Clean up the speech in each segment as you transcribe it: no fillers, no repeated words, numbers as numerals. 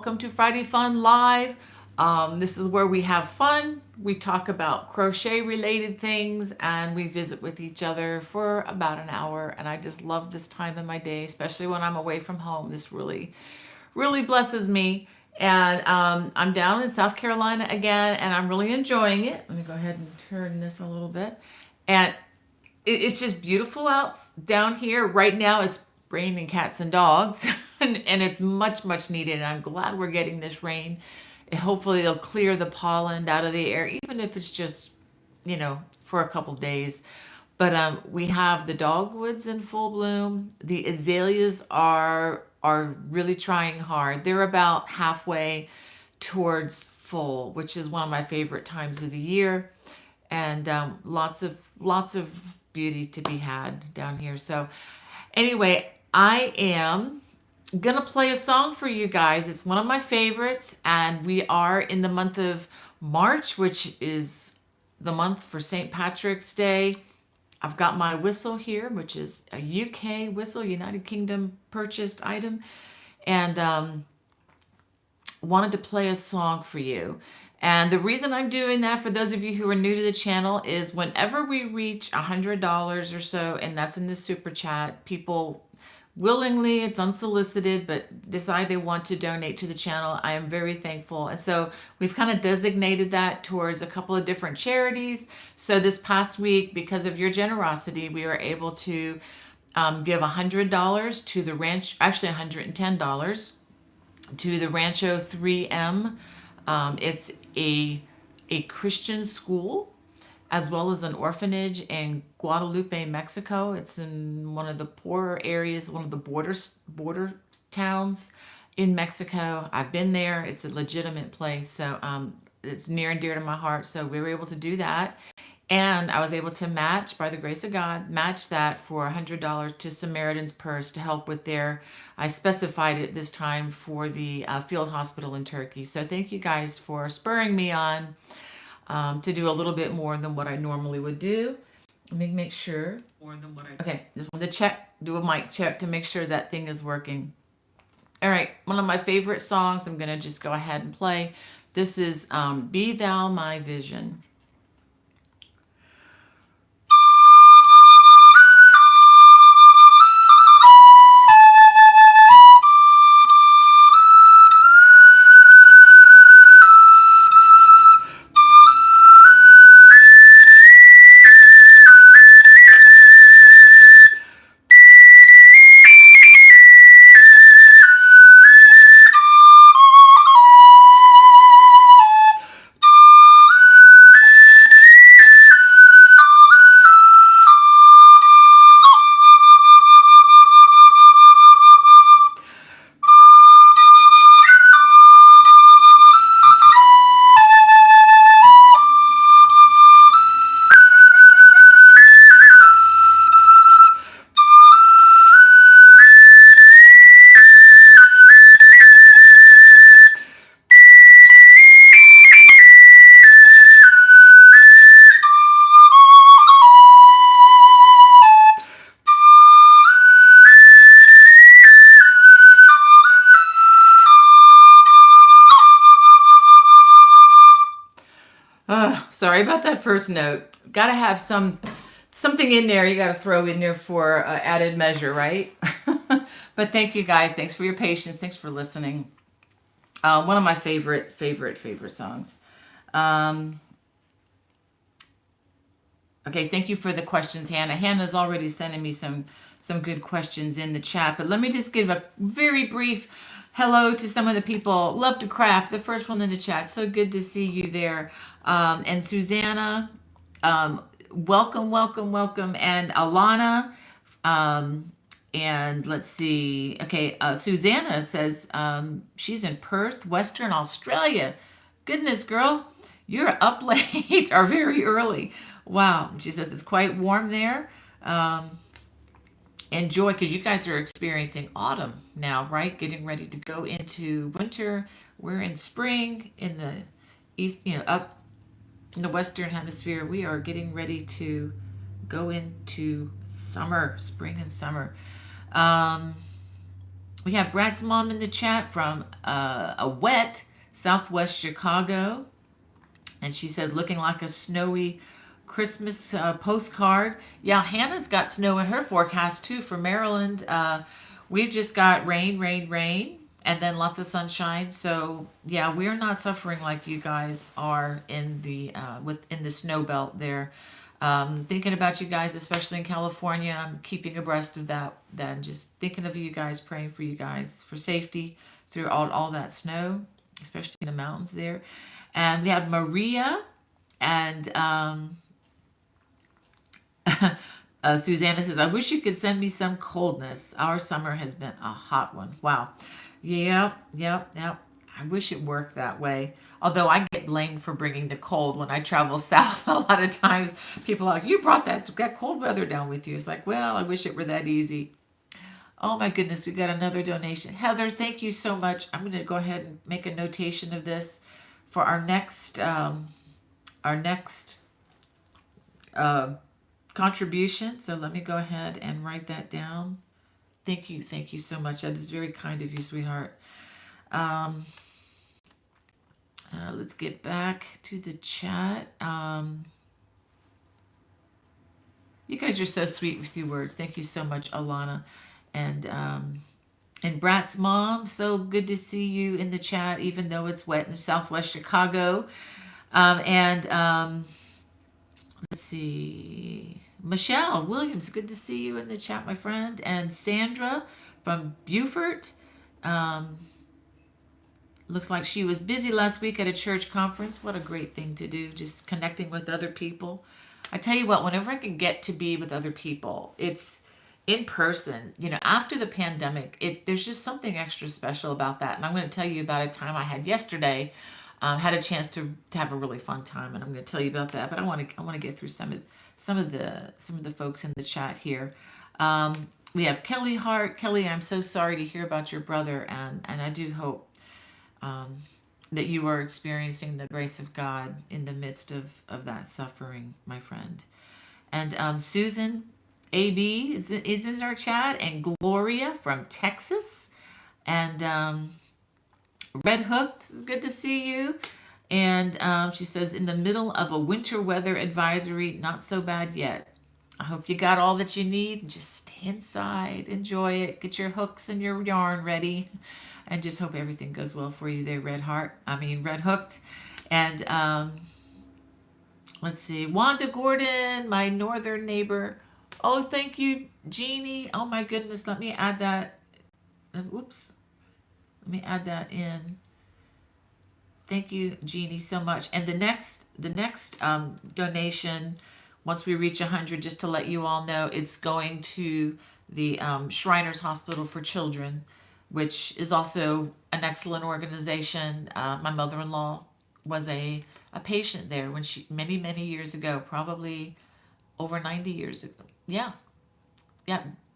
Welcome to Friday Fun Live. This is where we have fun. We talk about crochet related things and we visit with each other for about an hour. And I just love this time of my day, especially when I'm away from home. This really blesses me. And I'm down in South Carolina again and I'm really enjoying it. Let me go ahead and turn this a little bit. And it's just beautiful out down here. Right now it's raining cats and dogs and it's much needed. And I'm glad we're getting this rain. And hopefully it'll clear the pollen out of the air, even if it's just, for a couple days. But we have the dogwoods in full bloom. The azaleas are really trying hard. They're about halfway towards full, which is one of my favorite times of the year, and lots of beauty to be had down here. So anyway, I am gonna play a song for you guys. It's one of my favorites, and we are in the month of March, which is the month for St. Patrick's Day. I've got my whistle here, which is a UK whistle, United Kingdom purchased item, and wanted to play a song for you. And the reason I'm doing that, for those of you who are new to the channel, is whenever we reach $100 or so, and that's in the super chat, people willingly, it's unsolicited, but decide they want to donate to the channel. I am very thankful. And so we've kind of designated that towards a couple of different charities. So this past week, because of your generosity, we were able to give $100 to the ranch, actually $110 to the Rancho 3M. It's a Christian school as well as an orphanage in Guadalupe, Mexico. It's in one of the poorer areas, one of the border towns in Mexico. I've been there. It's a legitimate place, so it's near and dear to my heart. So we were able to do that. And I was able to match, by the grace of God, match that for $100 to Samaritan's Purse to help with I specified it this time for the field hospital in Turkey. So thank you guys for spurring me on to do a little bit more than what I normally would do. Let me make sure. Okay, just want to do a mic check to make sure that thing is working. All right, one of my favorite songs, I'm going to just go ahead and play. This is Be Thou My Vision. Sorry about that first note. Got to have something in there. You got to throw in there for added measure, right? But thank you guys. Thanks for your patience. Thanks for listening. One of my favorite songs. Okay, thank you for the questions, Hannah. Hannah's already sending me some good questions in the chat, but let me just give a very brief hello to some of the people. Love to Craft, the first one in the chat. So good to see you there. And Susanna, welcome. And Alana, and let's see. Okay, Susanna says she's in Perth, Western Australia. Goodness, girl, you're up late or very early. Wow. She says it's quite warm there. Enjoy, because you guys are experiencing autumn now, right? Getting ready to go into winter. We're in spring in the east, up in the Western Hemisphere. We are getting ready to go into summer, spring and summer. We have Brad's mom in the chat from a wet Southwest Chicago. And she says, looking like a snowy Christmas postcard. Yeah, Hannah's got snow in her forecast too for Maryland. We've just got rain, rain, rain, and then lots of sunshine. So yeah, we're not suffering like you guys are in the within the snow belt there. Thinking about you guys, especially in California. I'm keeping abreast of that. Then just thinking of you guys, praying for you guys for safety through all that snow, especially in the mountains there. And we have Maria and Susanna says, I wish you could send me some coldness. Our summer has been a hot one. Wow. Yep, yep, yep. I wish it worked that way. Although I get blamed for bringing the cold when I travel south. A lot of times people are like, you brought that cold weather down with you. It's like, well, I wish it were that easy. Oh my goodness, we got another donation. Heather, thank you so much. I'm going to go ahead and make a notation of this for our next uh, contribution. So let me go ahead and write that down. Thank you so much. That is very kind of you, sweetheart. Let's get back to the chat. You guys are so sweet with your words. Thank you so much, Alana. And Brat's mom, so good to see you in the chat, even though it's wet in Southwest Chicago. Let's see. Michelle Williams, good to see you in the chat, my friend. And Sandra from Beaufort. Looks like she was busy last week at a church conference. What a great thing to do, just connecting with other people. I tell you what, whenever I can get to be with other people, it's in person. After the pandemic, there's just something extra special about that. And I'm going to tell you about a time I had yesterday. Had a chance to have a really fun time, and I'm going to tell you about that. But I want to get through some of the folks in the chat here. We have Kelly Hart. Kelly, I'm so sorry to hear about your brother, and I do hope that you are experiencing the grace of God in the midst of that suffering, my friend. And Susan AB is in our chat, and Gloria from Texas, and Red Hooked, it's good to see you. And she says, in the middle of a winter weather advisory, not so bad yet. I hope you got all that you need. Just stay inside, enjoy it, get your hooks and your yarn ready, and just hope everything goes well for you there, Red Hooked. And let's see, Wanda Gordon, my northern neighbor. Oh, thank you, Jeannie. Oh my goodness, let me add that. Whoops. Let me add that in. Thank you, Jeannie, so much. And the next donation, once we reach 100, just to let you all know, it's going to the Shriners Hospital for Children, which is also an excellent organization. My mother-in-law was a patient there when she many years ago, probably over 90 years ago. Yeah,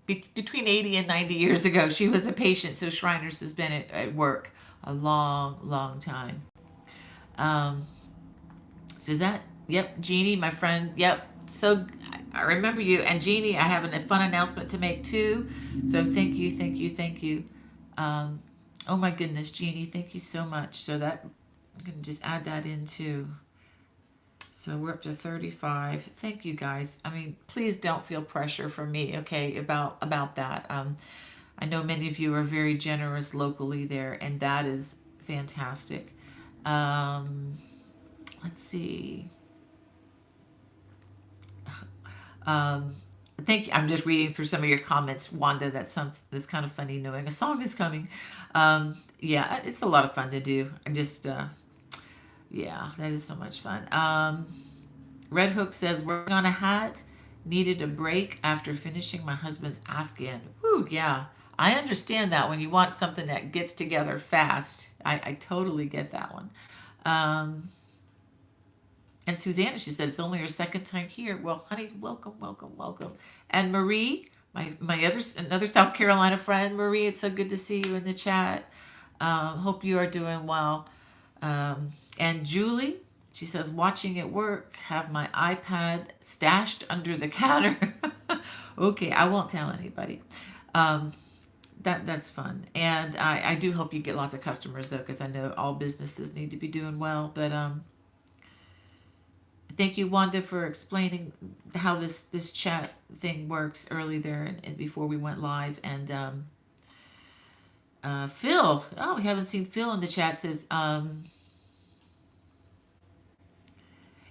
between 80 and 90 years ago, she was a patient. So Shriners has been at work a long time. So is that, yep, Jeannie, my friend, yep. So I remember you. And Jeannie, I have a fun announcement to make too. So thank you. Oh my goodness, Jeannie, thank you so much. So that, I'm going to just add that in too. So we're up to 35. Thank you guys. I mean, please don't feel pressure from me, okay, about that. I know many of you are very generous locally there, and that is fantastic. Let's see. Thank you. I'm just reading through some of your comments, Wanda. That's kind of funny knowing a song is coming. Yeah, it's a lot of fun to do. I just, yeah, that is so much fun. Red Hook says, working on a hat, needed a break after finishing my husband's Afghan. Whew, yeah. I understand that when you want something that gets together fast. I totally get that one. And Susanna, she said, it's only her second time here. Well, honey, welcome. And Marie, another South Carolina friend, Marie, it's so good to see you in the chat. Hope you are doing well. And Julie, she says, watching at work, have my iPad stashed under the counter. Okay, I won't tell anybody. that's fun, and I do hope you get lots of customers though, because I know all businesses need to be doing well. But thank you, Wanda, for explaining how this chat thing works early there and before we went live. And Phil, oh, we haven't seen Phil in the chat. Says,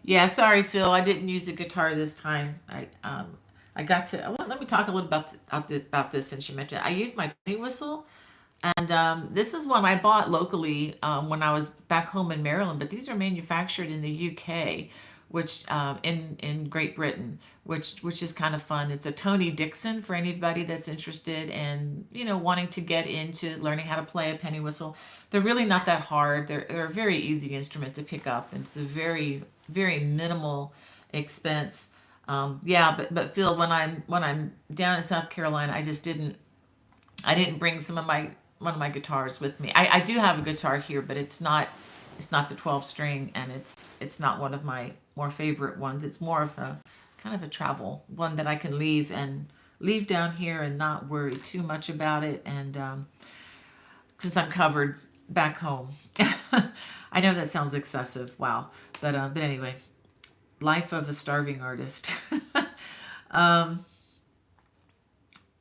yeah, sorry, Phil, I didn't use the guitar this time. I got to. Well, let me talk a little about this since you mentioned it. I used my penny whistle. And this is one I bought locally when I was back home in Maryland, but these are manufactured in the UK, which in Great Britain, which is kind of fun. It's a Tony Dixon for anybody that's interested in wanting to get into learning how to play a penny whistle. They're really not that hard. They're a very easy instrument to pick up, and it's a very minimal expense. Yeah, but Phil, when I'm down in South Carolina, I didn't bring some of my one of my guitars with me. I do have a guitar here, but it's not the 12 string, and it's not one of my more favorite ones. It's more of a kind of a travel one that I can leave down here and not worry too much about it. And since I'm covered back home, I know that sounds excessive. Wow, but anyway, life of a starving artist. um,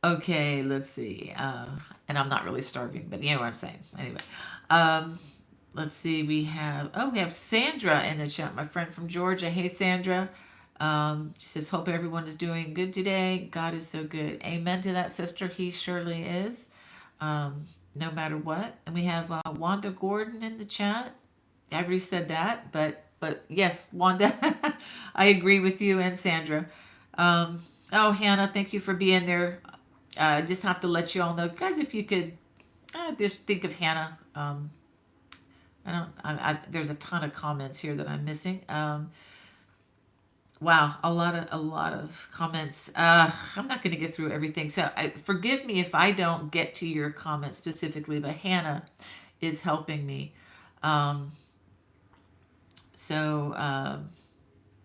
Okay, let's see. And I'm not really starving, but you know what I'm saying. Anyway, um, let's see. We have Sandra in the chat, my friend from Georgia. Hey, Sandra. She says, hope everyone is doing good today. God is so good. Amen to that, sister. He surely is. No matter what. And we have Wanda Gordon in the chat. I already said that, but yes, Wanda, I agree with you and Sandra. Oh, Hannah, thank you for being there. Just have to let you all know, guys, if you could just think of Hannah. I don't. There's a ton of comments here that I'm missing. Wow, a lot of comments. I'm not going to get through everything, so forgive me if I don't get to your comment specifically. But Hannah is helping me. Um, so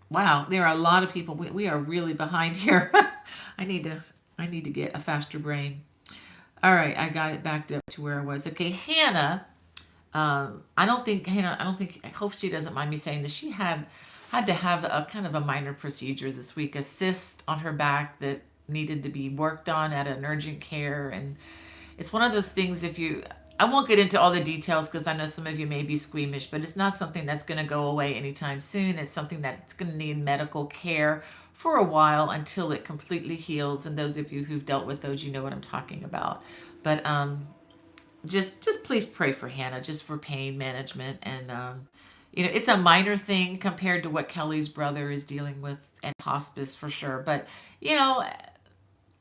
wow, there are a lot of people. We are really behind here. I need to I need to get a faster brain. All right, I got it backed up to where I was. Okay, Hannah. I don't think. I hope she doesn't mind me saying this. She had to have a kind of a minor procedure this week, a cyst on her back that needed to be worked on at an urgent care, and it's one of those things. If you, I won't get into all the details because I know some of you may be squeamish, but it's not something that's going to go away anytime soon. It's something that's going to need medical care for a while until it completely heals. And those of you who've dealt with those, you know what I'm talking about. But just please pray for Hannah, just for pain management, and it's a minor thing compared to what Kelly's brother is dealing with and hospice for sure. But you know,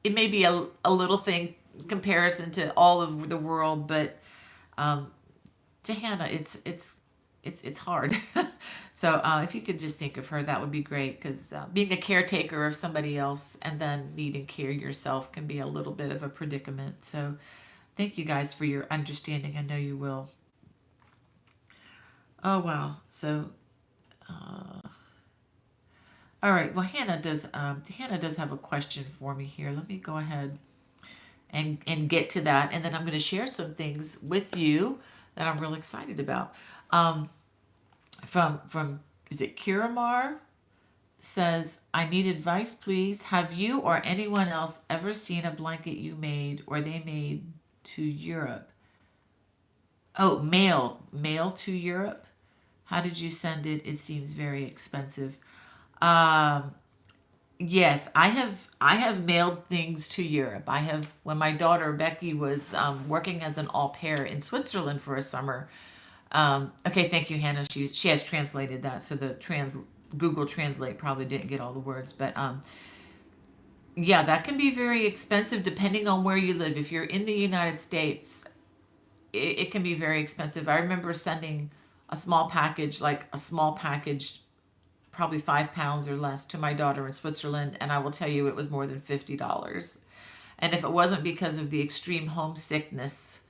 it may be a little thing in comparison to all of the world, but to Hannah, it's hard. So if you could just think of her, that would be great. Because being a caretaker of somebody else and then needing care yourself can be a little bit of a predicament. So thank you guys for your understanding. I know you will. Oh wow. So all right. Well, Hannah does have a question for me here. Let me go ahead and get to that, and then I'm going to share some things with you that I'm real excited about. Um, from is it Kiramar says, I need advice, please. Have you or anyone else ever seen a blanket you made or they made to Europe? Oh, mail to Europe. How did you send it? It seems very expensive. Um, Yes, I have mailed things to Europe. I have when my daughter Becky was working as an au pair in Switzerland for a summer. Okay, thank you, Hannah. She has translated that, so the Google Translate probably didn't get all the words, but yeah, that can be very expensive depending on where you live. If you're in the United States, it can be very expensive. I remember sending a small package probably 5 pounds or less to my daughter in Switzerland, and I will tell you it was more than $50. And if it wasn't because of the extreme homesickness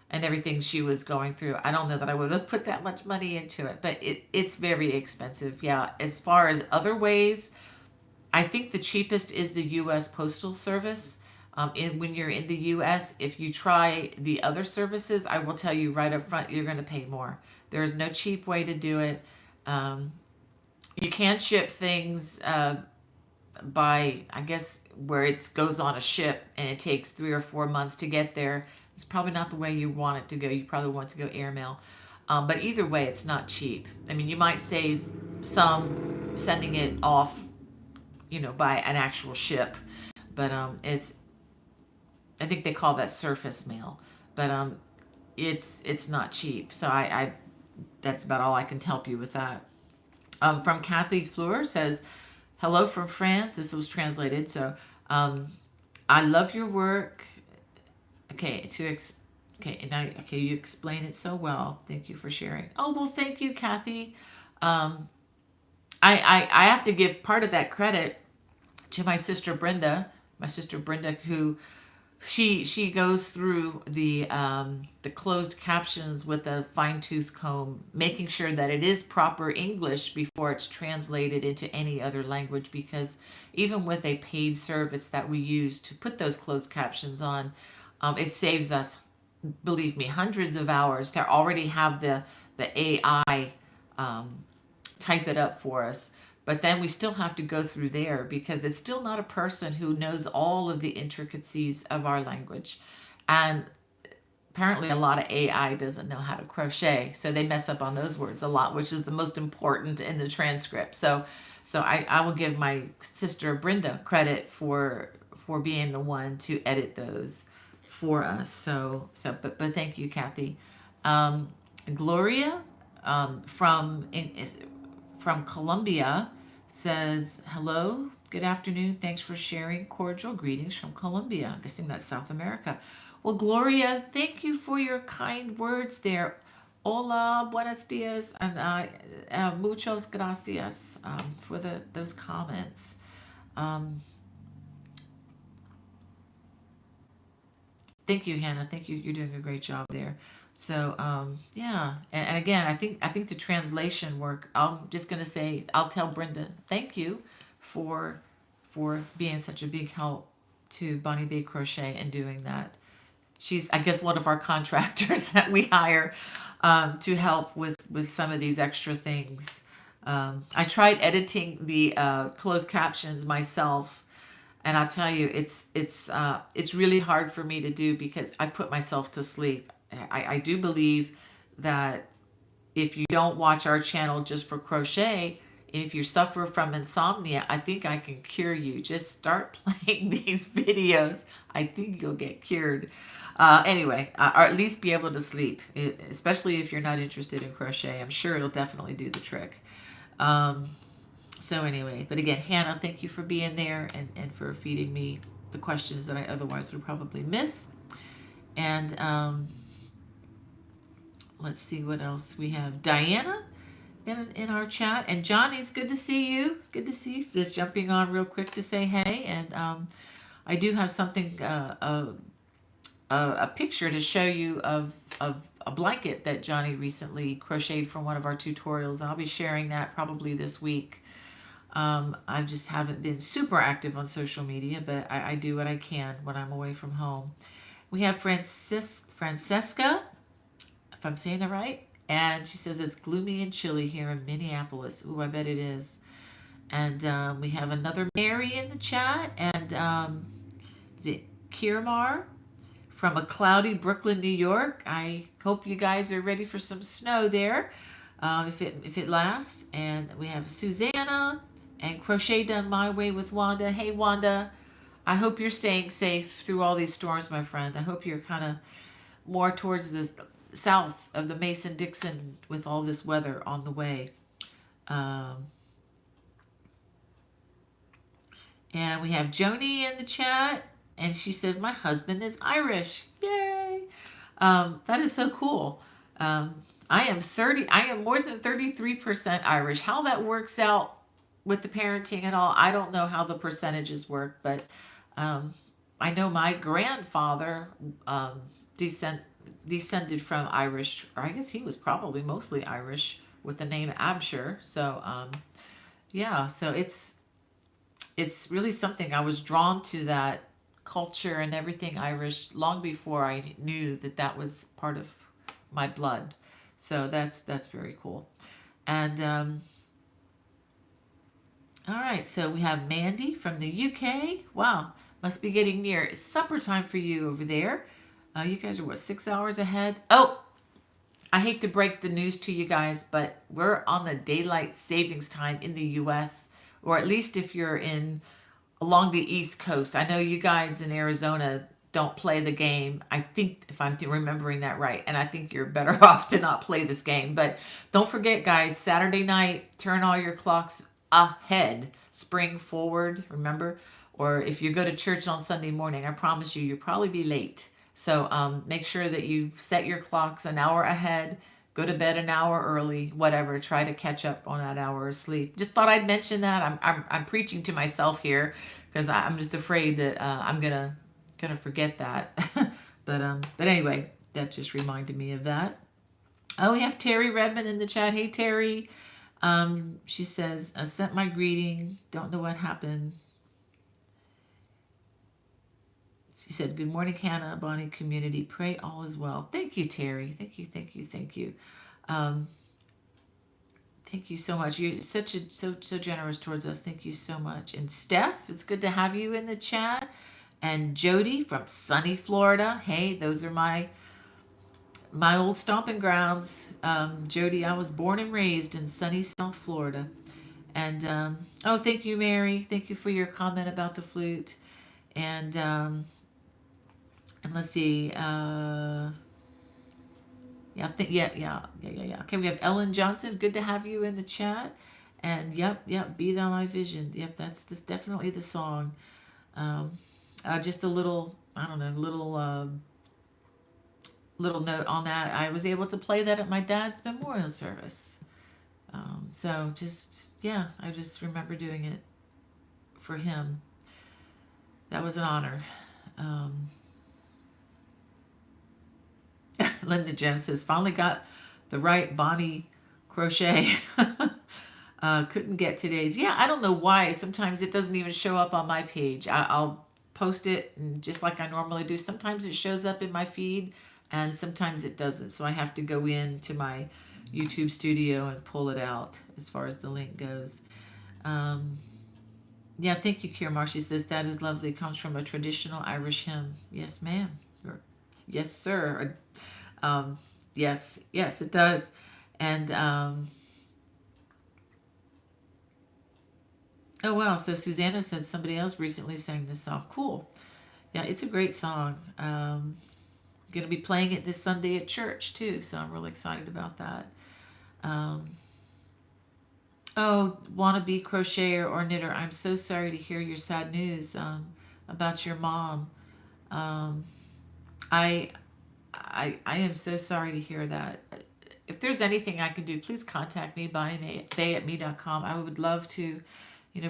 and everything she was going through, I don't know that I would have put that much money into it. But it's very expensive. Yeah. As far as other ways, I think the cheapest is the U.S. Postal Service. When you're in the US, if you try the other services, I will tell you right up front, you're going to pay more. There is no cheap way to do it. Um, you can ship things by, I guess, where it goes on a ship and it takes 3 or 4 months to get there. It's probably not the way you want it to go. You probably want it to go airmail. But either way, it's not cheap. I mean, you might save some sending it off, by an actual ship. But I think they call that surface mail. But it's not cheap. So I that's about all I can help you with that. From Kathy Fleur says, hello from France. This was translated. So, I love your work. Okay, okay, you explain it so well. Thank you for sharing. Oh, well, thank you, Kathy. Um, I have to give part of that credit to my sister Brenda. My sister Brenda, who she goes through the closed captions with a fine tooth comb, making sure that it is proper English before it's translated into any other language. Because even with a paid service that we use to put those closed captions on, it saves us, believe me, hundreds of hours to already have the AI type it up for us. But then we still have to go through there because it's still not a person who knows all of the intricacies of our language. And apparently a lot of AI doesn't know how to crochet. So they mess up on those words a lot, which is the most important in the transcript. So I will give my sister Brenda credit for being the one to edit those for us. But thank you, Kathy. Gloria from Colombia says, hello, good afternoon. Thanks for sharing. Cordial greetings from Colombia. I'm guessing that's South America. Well, Gloria, thank you for your kind words there. Hola, buenos dias, and muchas gracias for those comments. Thank you, Hannah. Thank you. You're doing a great job there. So yeah, and again, I think the translation work. I'm just gonna say I'll tell Brenda thank you for being such a big help to Bonnie Bay Crochet and doing that. She's, I guess, one of our contractors that we hire to help with some of these extra things. I tried editing the closed captions myself, and I'll tell you, it's really hard for me to do because I put myself to sleep. I do believe that if you don't watch our channel just for crochet, if you suffer from insomnia, I think I can cure you. Just start playing these videos. I think you'll get cured. Anyway, or at least be able to sleep, especially if you're not interested in crochet. I'm sure it'll definitely do the trick. So anyway, but again, Hannah, thank you for being there and for feeding me the questions that I otherwise would probably miss. And let's see what else we have. Diana in our chat. And Johnny's good to see you. Good to see you. Just jumping on real quick to say hey. And I do have something, a picture to show you of a blanket that Johnny recently crocheted from one of our tutorials. And I'll be sharing that probably this week. I just haven't been super active on social media, but I do what I can when I'm away from home. We have Francesca, if I'm saying it right, and she says it's gloomy and chilly here in Minneapolis. Ooh, I bet it is. And we have another Mary in the chat, and is it Kirmar from a cloudy Brooklyn, New York. I hope you guys are ready for some snow there, if it lasts. And we have Susanna and Crochet Done My Way with Wanda. Hey, Wanda. I hope you're staying safe through all these storms, my friend. I hope you're kind of more towards the south of the Mason-Dixon with all this weather on the way. And we have Joni in the chat, and she says, my husband is Irish. Yay! That is so cool. I am more than 33% Irish. How that works out with the parenting and all, I don't know how the percentages work, but I know my grandfather descended from Irish, or I guess he was probably mostly Irish with the name Abshire. So yeah, so it's really something. I was drawn to that culture and everything Irish long before I knew that that was part of my blood. So that's very cool. And all right, so we have Mandy from the UK. Wow, must be getting near. It's supper time for you over there. You guys are what, 6 hours ahead? Oh, I hate to break the news to you guys, but we're on the daylight savings time in the US, or at least if you're in along the East Coast. I know you guys in Arizona don't play the game. I think, if I'm remembering that right, and I think you're better off to not play this game. But don't forget, guys, Saturday night, turn all your clocks ahead, spring forward, remember? Or if you go to church on Sunday morning, I promise you, you'll probably be late. So make sure that you set your clocks an hour ahead, go to bed an hour early, whatever. Try to catch up on that hour of sleep. Just thought I'd mention that. I'm preaching to myself here because I'm just afraid that I'm gonna forget that. But anyway, that just reminded me of that. Oh, we have Terry Redmond in the chat. Hey Terry. She says, I sent my greeting. Don't know what happened. She said, good morning, Hannah, Bonnie community. Pray all is well. Thank you, Terry. Thank you, thank you, thank you. Thank you so much. You're so generous towards us. Thank you so much. And Steph, it's good to have you in the chat. And Jody from sunny Florida. Hey, those are my old stomping grounds. Jody, I was born and raised in sunny South Florida. And oh, thank you, Mary. Thank you for your comment about the flute. And let's see. Yeah. Okay, we have Ellen Johnson. It's good to have you in the chat. And yep, be thou my vision. Yep, that's definitely the song. Just a little, I don't know, little note on that. I was able to play that at my dad's memorial service. So just, yeah, I just remember doing it for him. That was an honor. Linda Jones says, finally got the right Bonnie Crochet. Couldn't get today's. Yeah, I don't know why. Sometimes it doesn't even show up on my page. I'll post it and just like I normally do. Sometimes it shows up in my feed and sometimes it doesn't. So I have to go into my YouTube studio and pull it out as far as the link goes. Yeah, thank you, Kira. She says, that is lovely. It comes from a traditional Irish hymn. Yes, ma'am. Yes, sir. Yes, it does. And oh wow, so Susanna said somebody else recently sang this song. Cool. Yeah, it's a great song. Gonna be playing it this Sunday at church too, so I'm really excited about that. Oh, wannabe crocheter or knitter, I'm so sorry to hear your sad news about your mom. I am so sorry to hear that. If there's anything I can do, please contact me, BonnieBay@me.com. I would love to,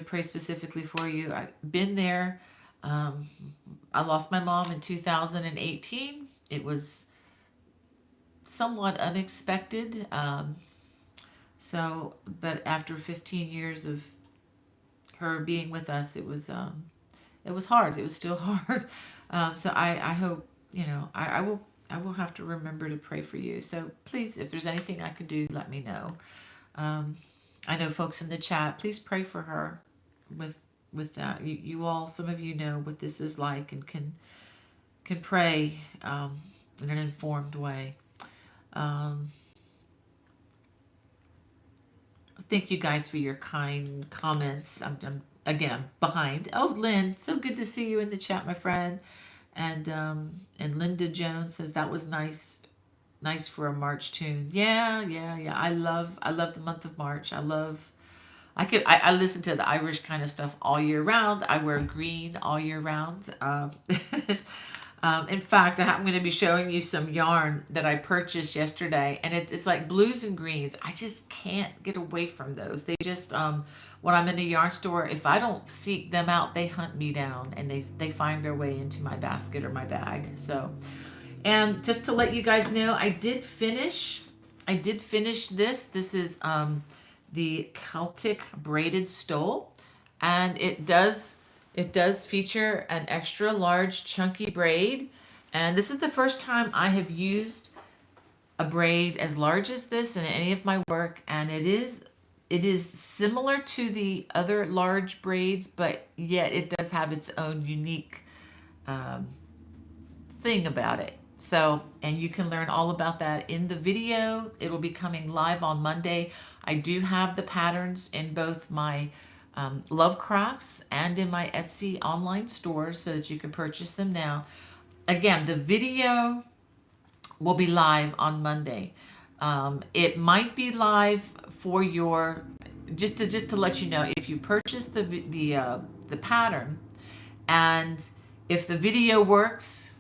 pray specifically for you. I've been there. I lost my mom in 2018. It was somewhat unexpected. But after 15 years of her being with us, it was hard. It was still hard. So I hope, I will have to remember to pray for you. So please, if there's anything I could do, let me know. I know folks in the chat, please pray for her with that. You all, some of you know what this is like and can pray in an informed way. Thank you guys for your kind comments. I'm behind. Oh, Lynn, so good to see you in the chat, my friend. And Linda Jones says that was nice for a March tune. Yeah. I love the month of March. I listen to the Irish kind of stuff all year round. I wear green all year round. In fact, I'm going to be showing you some yarn that I purchased yesterday, and it's like blues and greens. I just can't get away from those. They just when I'm in a yarn store, if I don't seek them out, they hunt me down and they find their way into my basket or my bag. So, and just to let you guys know, I did finish this. This is the Celtic braided stole, and it does It does feature an extra large chunky braid. And this is the first time I have used a braid as large as this in any of my work. And it is similar to the other large braids, but yet it does have its own unique um, thing about it. So, and you can learn all about that in the video. It'll be coming live on Monday. I do have the patterns in both my Love Crafts and in my Etsy online store so that you can purchase them now. Again, the video will be live on Monday. It might be live for your, just to let you know, if you purchase the pattern, and if the video works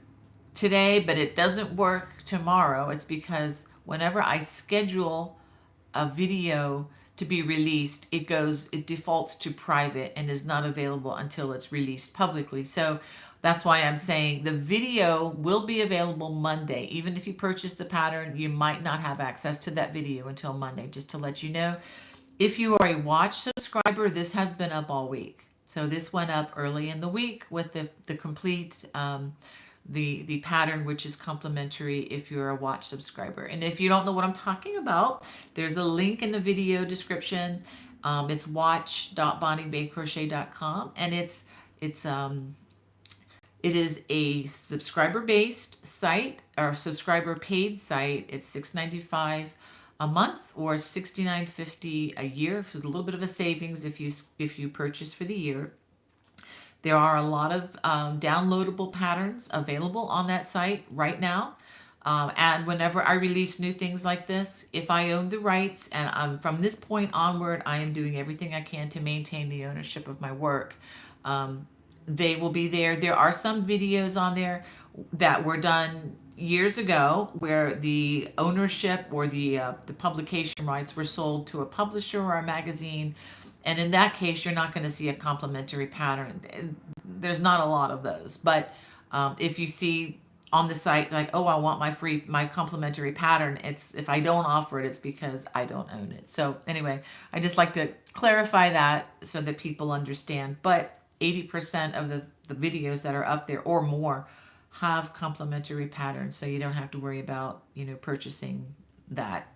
today but it doesn't work tomorrow, it's because whenever I schedule a video to be released, it defaults to private and is not available until it's released publicly. So that's why I'm saying the video will be available Monday. Even if you purchase the pattern, you might not have access to that video until Monday, just to let you know. If you are a watch subscriber, this has been up all week. So this went up early in the week with the complete the pattern, which is complimentary if you're a watch subscriber. And if you don't know what I'm talking about, there's a link in the video description. It's watch.bonniebaycrochet.com, and it is a subscriber based site or subscriber paid site. It's $6.95 a month or $69.50 a year. There's a little bit of a savings if you purchase for the year. There are a lot of downloadable patterns available on that site right now. And whenever I release new things like this, if I own the rights, and from this point onward, I am doing everything I can to maintain the ownership of my work. They will be there. There are some videos on there that were done years ago where the ownership or the publication rights were sold to a publisher or a magazine. And in that case, you're not going to see a complimentary pattern. There's not a lot of those. But if you see on the site, like, oh, I want my complimentary pattern, if I don't offer it, it's because I don't own it. So anyway, I just like to clarify that so that people understand. But 80% of the videos that are up there or more have complimentary patterns, so you don't have to worry about purchasing that.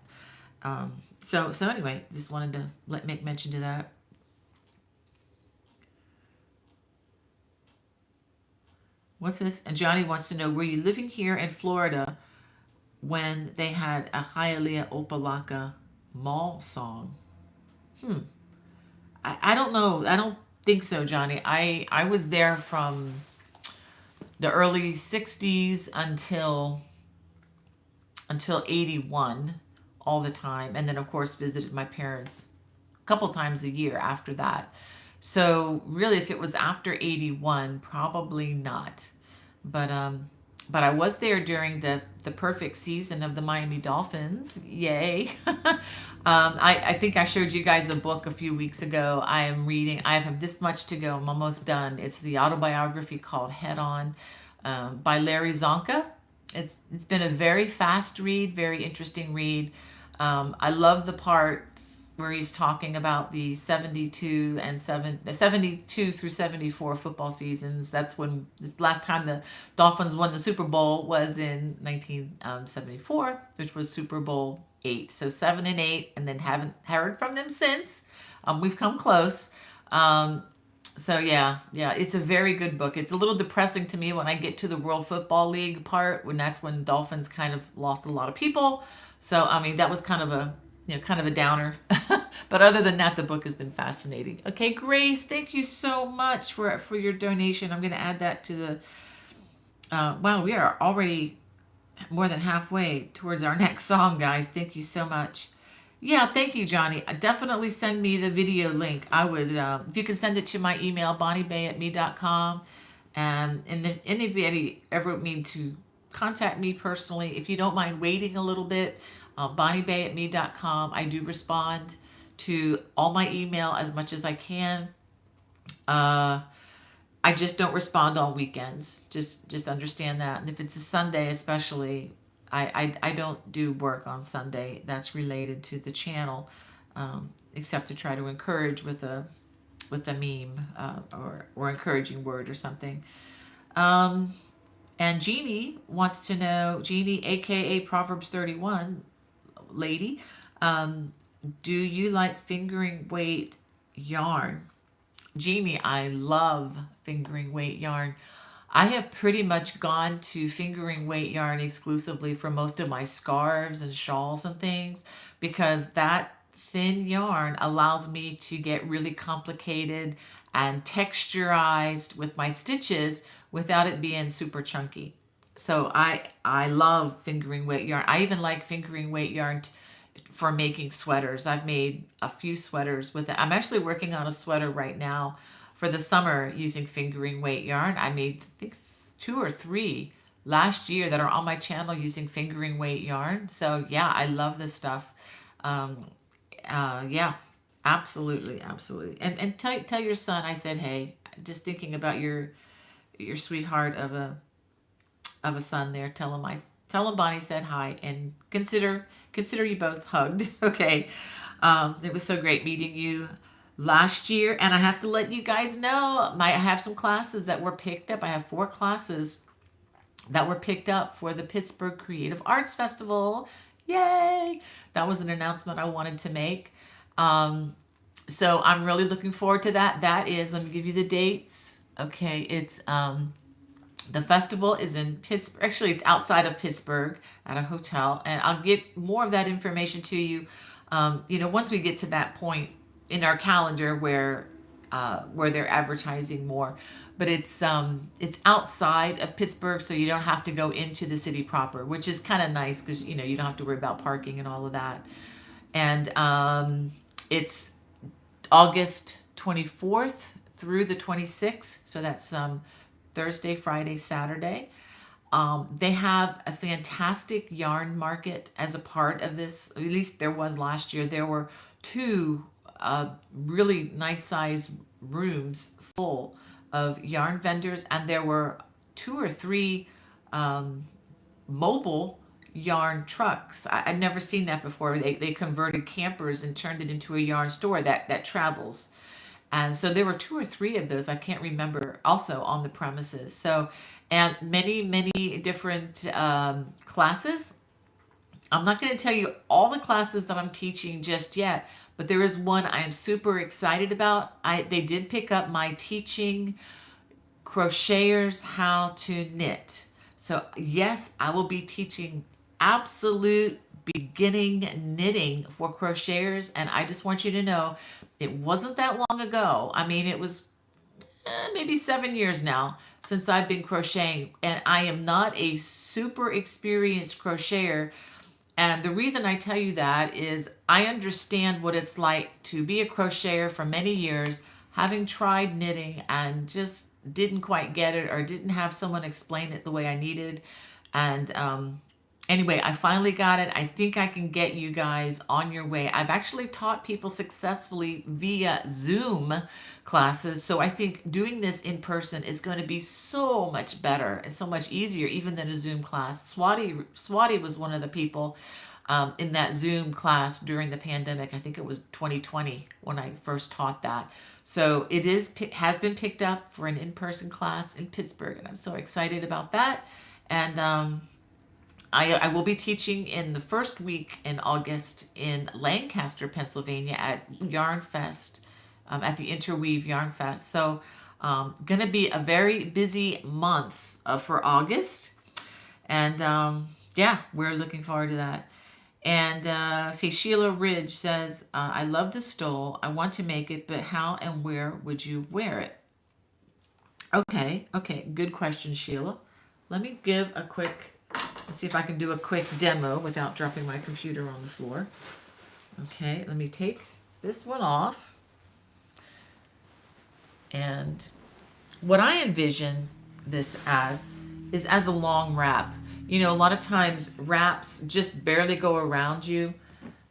So anyway, just wanted to make mention to that. What's this? And Johnny wants to know, were you living here in Florida when they had a Hialeah Opalaka mall song? I don't know. I don't think so, Johnny. I was there from the early 60s until 81 all the time, and then of course visited my parents a couple times a year after that. So really, if it was after 81, probably not. But I was there during the perfect season of the Miami Dolphins. Yay. I think I showed you guys a book a few weeks ago. I have this much to go. I'm almost done. It's the autobiography called Head On, by Larry Zonka. It's been a very fast read, very interesting read. I love the parts where he's talking about the 72 through 74 football seasons. That's when the last time the Dolphins won the Super Bowl was in 1974, which was Super Bowl 8. So 7 and 8, and then haven't heard from them since. We've come close. So yeah, it's a very good book. It's a little depressing to me when I get to the World Football League part, that's when Dolphins kind of lost a lot of people. So I mean, that was kind of a downer. But other than that, the book has been fascinating. Okay, Grace, thank you so much for your donation. I'm going to add that to the. Wow, we are already more than halfway towards our next song, guys. Thank you so much. Yeah, thank you, Johnny. Definitely send me the video link. I would, if you can send it to my email, bonniebay@me.com. And if anybody ever need to contact me personally, if you don't mind waiting a little bit, bonniebay@me.com. I do respond to all my email as much as I can. I just don't respond on weekends. Just understand that. And if it's a Sunday especially, I don't do work on Sunday that's related to the channel, except to try to encourage with a with a meme or encouraging word or something. Um, and Jeannie wants to know, Jeannie, aka Proverbs 31 lady, um, do you like fingering weight yarn? Jeannie, I love fingering weight yarn. I have pretty much gone to fingering weight yarn exclusively for most of my scarves and shawls and things because that thin yarn allows me to get really complicated and texturized with my stitches without it being super chunky. So I love fingering weight yarn. I even like fingering weight yarn for making sweaters. I've made a few sweaters with it. I'm actually working on a sweater right now for the summer using fingering weight yarn. I made, I think, two or three last year that are on my channel using fingering weight yarn. So yeah, I love this stuff. Um, yeah, absolutely, absolutely. And tell your son I said hey. Just thinking about your sweetheart of a son there. Tell him Bonnie said hi and consider you both hugged. Okay. It was so great meeting you last year, and I have to let you guys know I have some classes that were picked up. I have 4 classes that were picked up for the Pittsburgh Creative Arts Festival. Yay! That was an announcement I wanted to make. So I'm really looking forward to that. That is, let me give you the dates. Okay, it's the festival is in Pittsburgh. Actually, it's outside of Pittsburgh at a hotel, and I'll get more of that information to you. Once we get to that point in our calendar where they're advertising more. But it's outside of Pittsburgh, so you don't have to go into the city proper, which is kind of nice because you don't have to worry about parking and all of that. And it's August 24th through the 26th, so that's Thursday, Friday, Saturday. They have a fantastic yarn market as a part of this. At least there was last year. There were 2 really nice size rooms full of yarn vendors, and there were 2 or 3 mobile yarn trucks. I'd never seen that before. They converted campers and turned it into a yarn store that travels. And so there were 2 or 3 of those, I can't remember, also on the premises. So, and many, many different classes. I'm not going to tell you all the classes that I'm teaching just yet, but there is one I am super excited about. They did pick up my teaching crocheters how to knit. So yes, I will be teaching absolute beginning knitting for crocheters, and I just want you to know it wasn't that long ago. I mean, it was maybe 7 years now since I've been crocheting, and I am not a super experienced crocheter. And the reason I tell you that is I understand what it's like to be a crocheter for many years, having tried knitting and just didn't quite get it or didn't have someone explain it the way I needed. And anyway, I finally got it. I think I can get you guys on your way. I've actually taught people successfully via Zoom classes. So I think doing this in person is going to be so much better and so much easier even than a Zoom class. Swati was one of the people in that Zoom class during the pandemic. I think it was 2020 when I first taught that. So has been picked up for an in-person class in Pittsburgh, and I'm so excited about that. And I will be teaching in the first week in August in Lancaster, Pennsylvania at Yarn Fest, at the Interweave Yarn Fest. So going to be a very busy month for August. And yeah, we're looking forward to that. And see, Sheila Ridge says, I love the stole. I want to make it, but how and where would you wear it? Okay, good question, Sheila. Let me give a quick, let's see if I can do a quick demo without dropping my computer on the floor. Okay, let me take this one off. And what I envision this as is as a long wrap. A lot of times wraps just barely go around you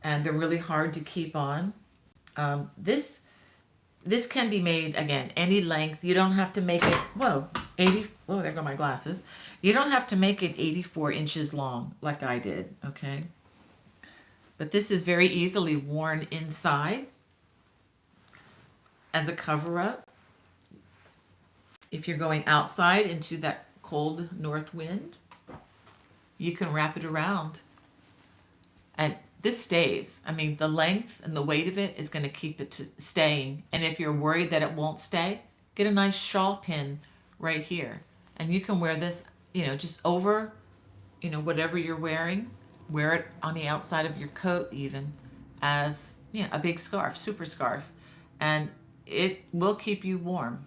and they're really hard to keep on. This can be made, again, any length. You don't have to make it, there go my glasses. You don't have to make it 84 inches long like I did, okay? But this is very easily worn inside. as a cover up. If you're going outside into that cold north wind, you can wrap it around. And this stays. I mean, the length and the weight of it is going to keep it to staying. And if you're worried that it won't stay, get a nice shawl pin right here. And you can wear this, just over, whatever you're wearing. Wear it on the outside of your coat even as, a big scarf, super scarf. And it will keep you warm.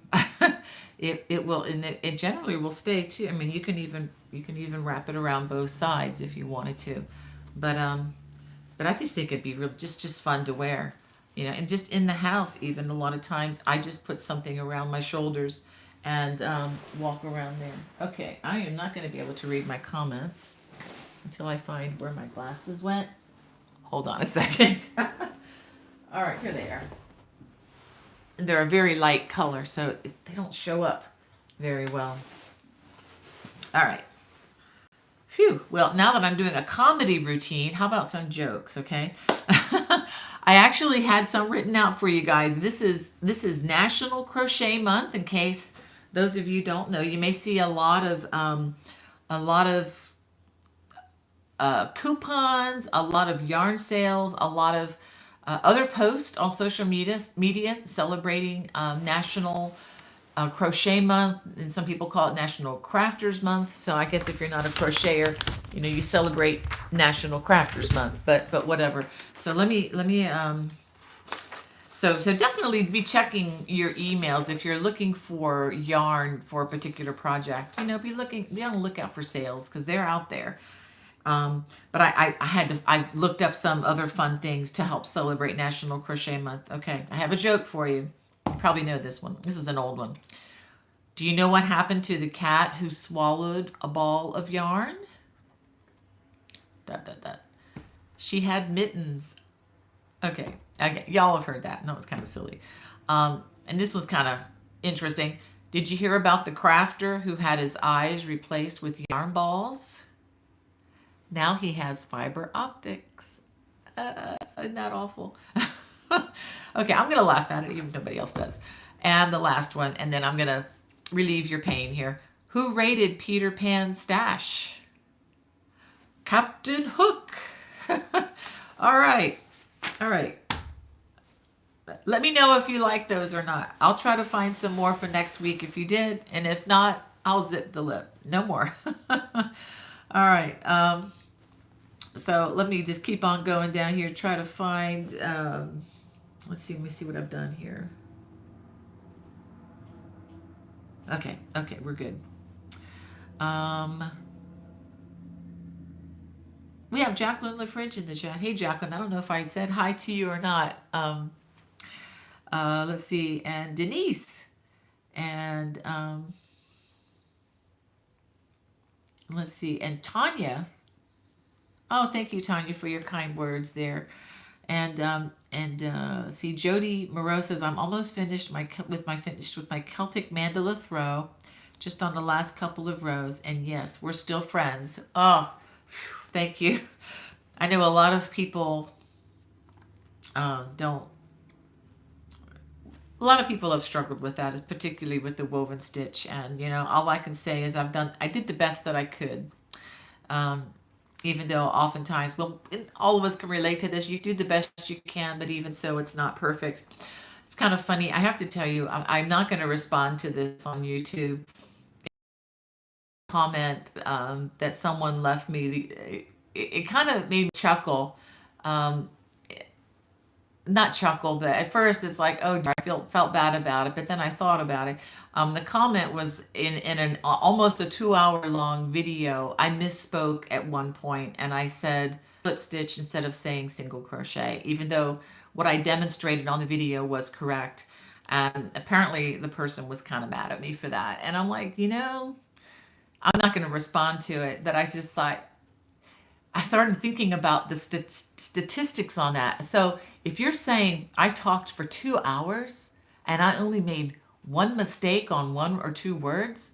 It will, and it generally will stay too. I mean, you can even wrap it around both sides if you wanted to. But I just think it'd be really just fun to wear, and just in the house. Even a lot of times, I just put something around my shoulders and walk around there. Okay, I am not going to be able to read my comments until I find where my glasses went. Hold on a second. All right, here they are. They're a very light color, so they don't show up very well. All right. Phew. Well, now that I'm doing a comedy routine, how about some jokes, okay? I actually had some written out for you guys. This is National Crochet Month. In case those of you don't know, you may see a lot of coupons, a lot of yarn sales, a lot of other posts on social media celebrating National Crochet Month, and some people call it National Crafters Month. So I guess if you're not a crocheter, you celebrate National Crafters Month. But whatever. So let me so definitely be checking your emails if you're looking for yarn for a particular project. Be on the lookout for sales because they're out there. But I looked up some other fun things to help celebrate National Crochet Month. Okay, I have a joke for you. You probably know this one. This is an old one. Do you know what happened to the cat who swallowed a ball of yarn? She had mittens. Okay, y'all have heard that. No, it's kind of silly. And this was kind of interesting. Did you hear about the crafter who had his eyes replaced with yarn balls? Now he has fiber optics. Isn't that awful? Okay, I'm going to laugh at it even if nobody else does. And the last one, and then I'm going to relieve your pain here. Who raided Peter Pan's stash? Captain Hook. All right. Let me know if you like those or not. I'll try to find some more for next week if you did. And if not, I'll zip the lip. No more. All right. So let me just keep on going down here. Try to find... let me see what I've done here. Okay, we're good. We have Jacqueline LaFrench in the chat. Hey, Jacqueline, I don't know if I said hi to you or not. Let's see, and Denise, and let's see, and Tanya. Oh, thank you, Tanya, for your kind words there. And see, Jody Moreau says, I'm almost finished with my Celtic mandala throw, just on the last couple of rows. And yes, we're still friends. Oh, thank you. I know a lot of people don't. A lot of people have struggled with that, particularly with the woven stitch. And all I can say is I did the best that I could. Even though oftentimes, all of us can relate to this. You do the best you can, but even so, it's not perfect. It's kind of funny. I have to tell you, I'm not going to respond to this on YouTube. Comment that someone left me. It kind of made me chuckle. Not chuckle, but at first it's like, oh, I felt bad about it. But then I thought about it. The comment was in an almost a 2-hour long video. I misspoke at one point and I said slip stitch instead of saying single crochet, even though what I demonstrated on the video was correct. And apparently the person was kind of mad at me for that. And I'm like, I'm not going to respond to it. But I just thought, I started thinking about the statistics on that. So if you're saying I talked for 2 hours and I only made one mistake on 1 or 2 words,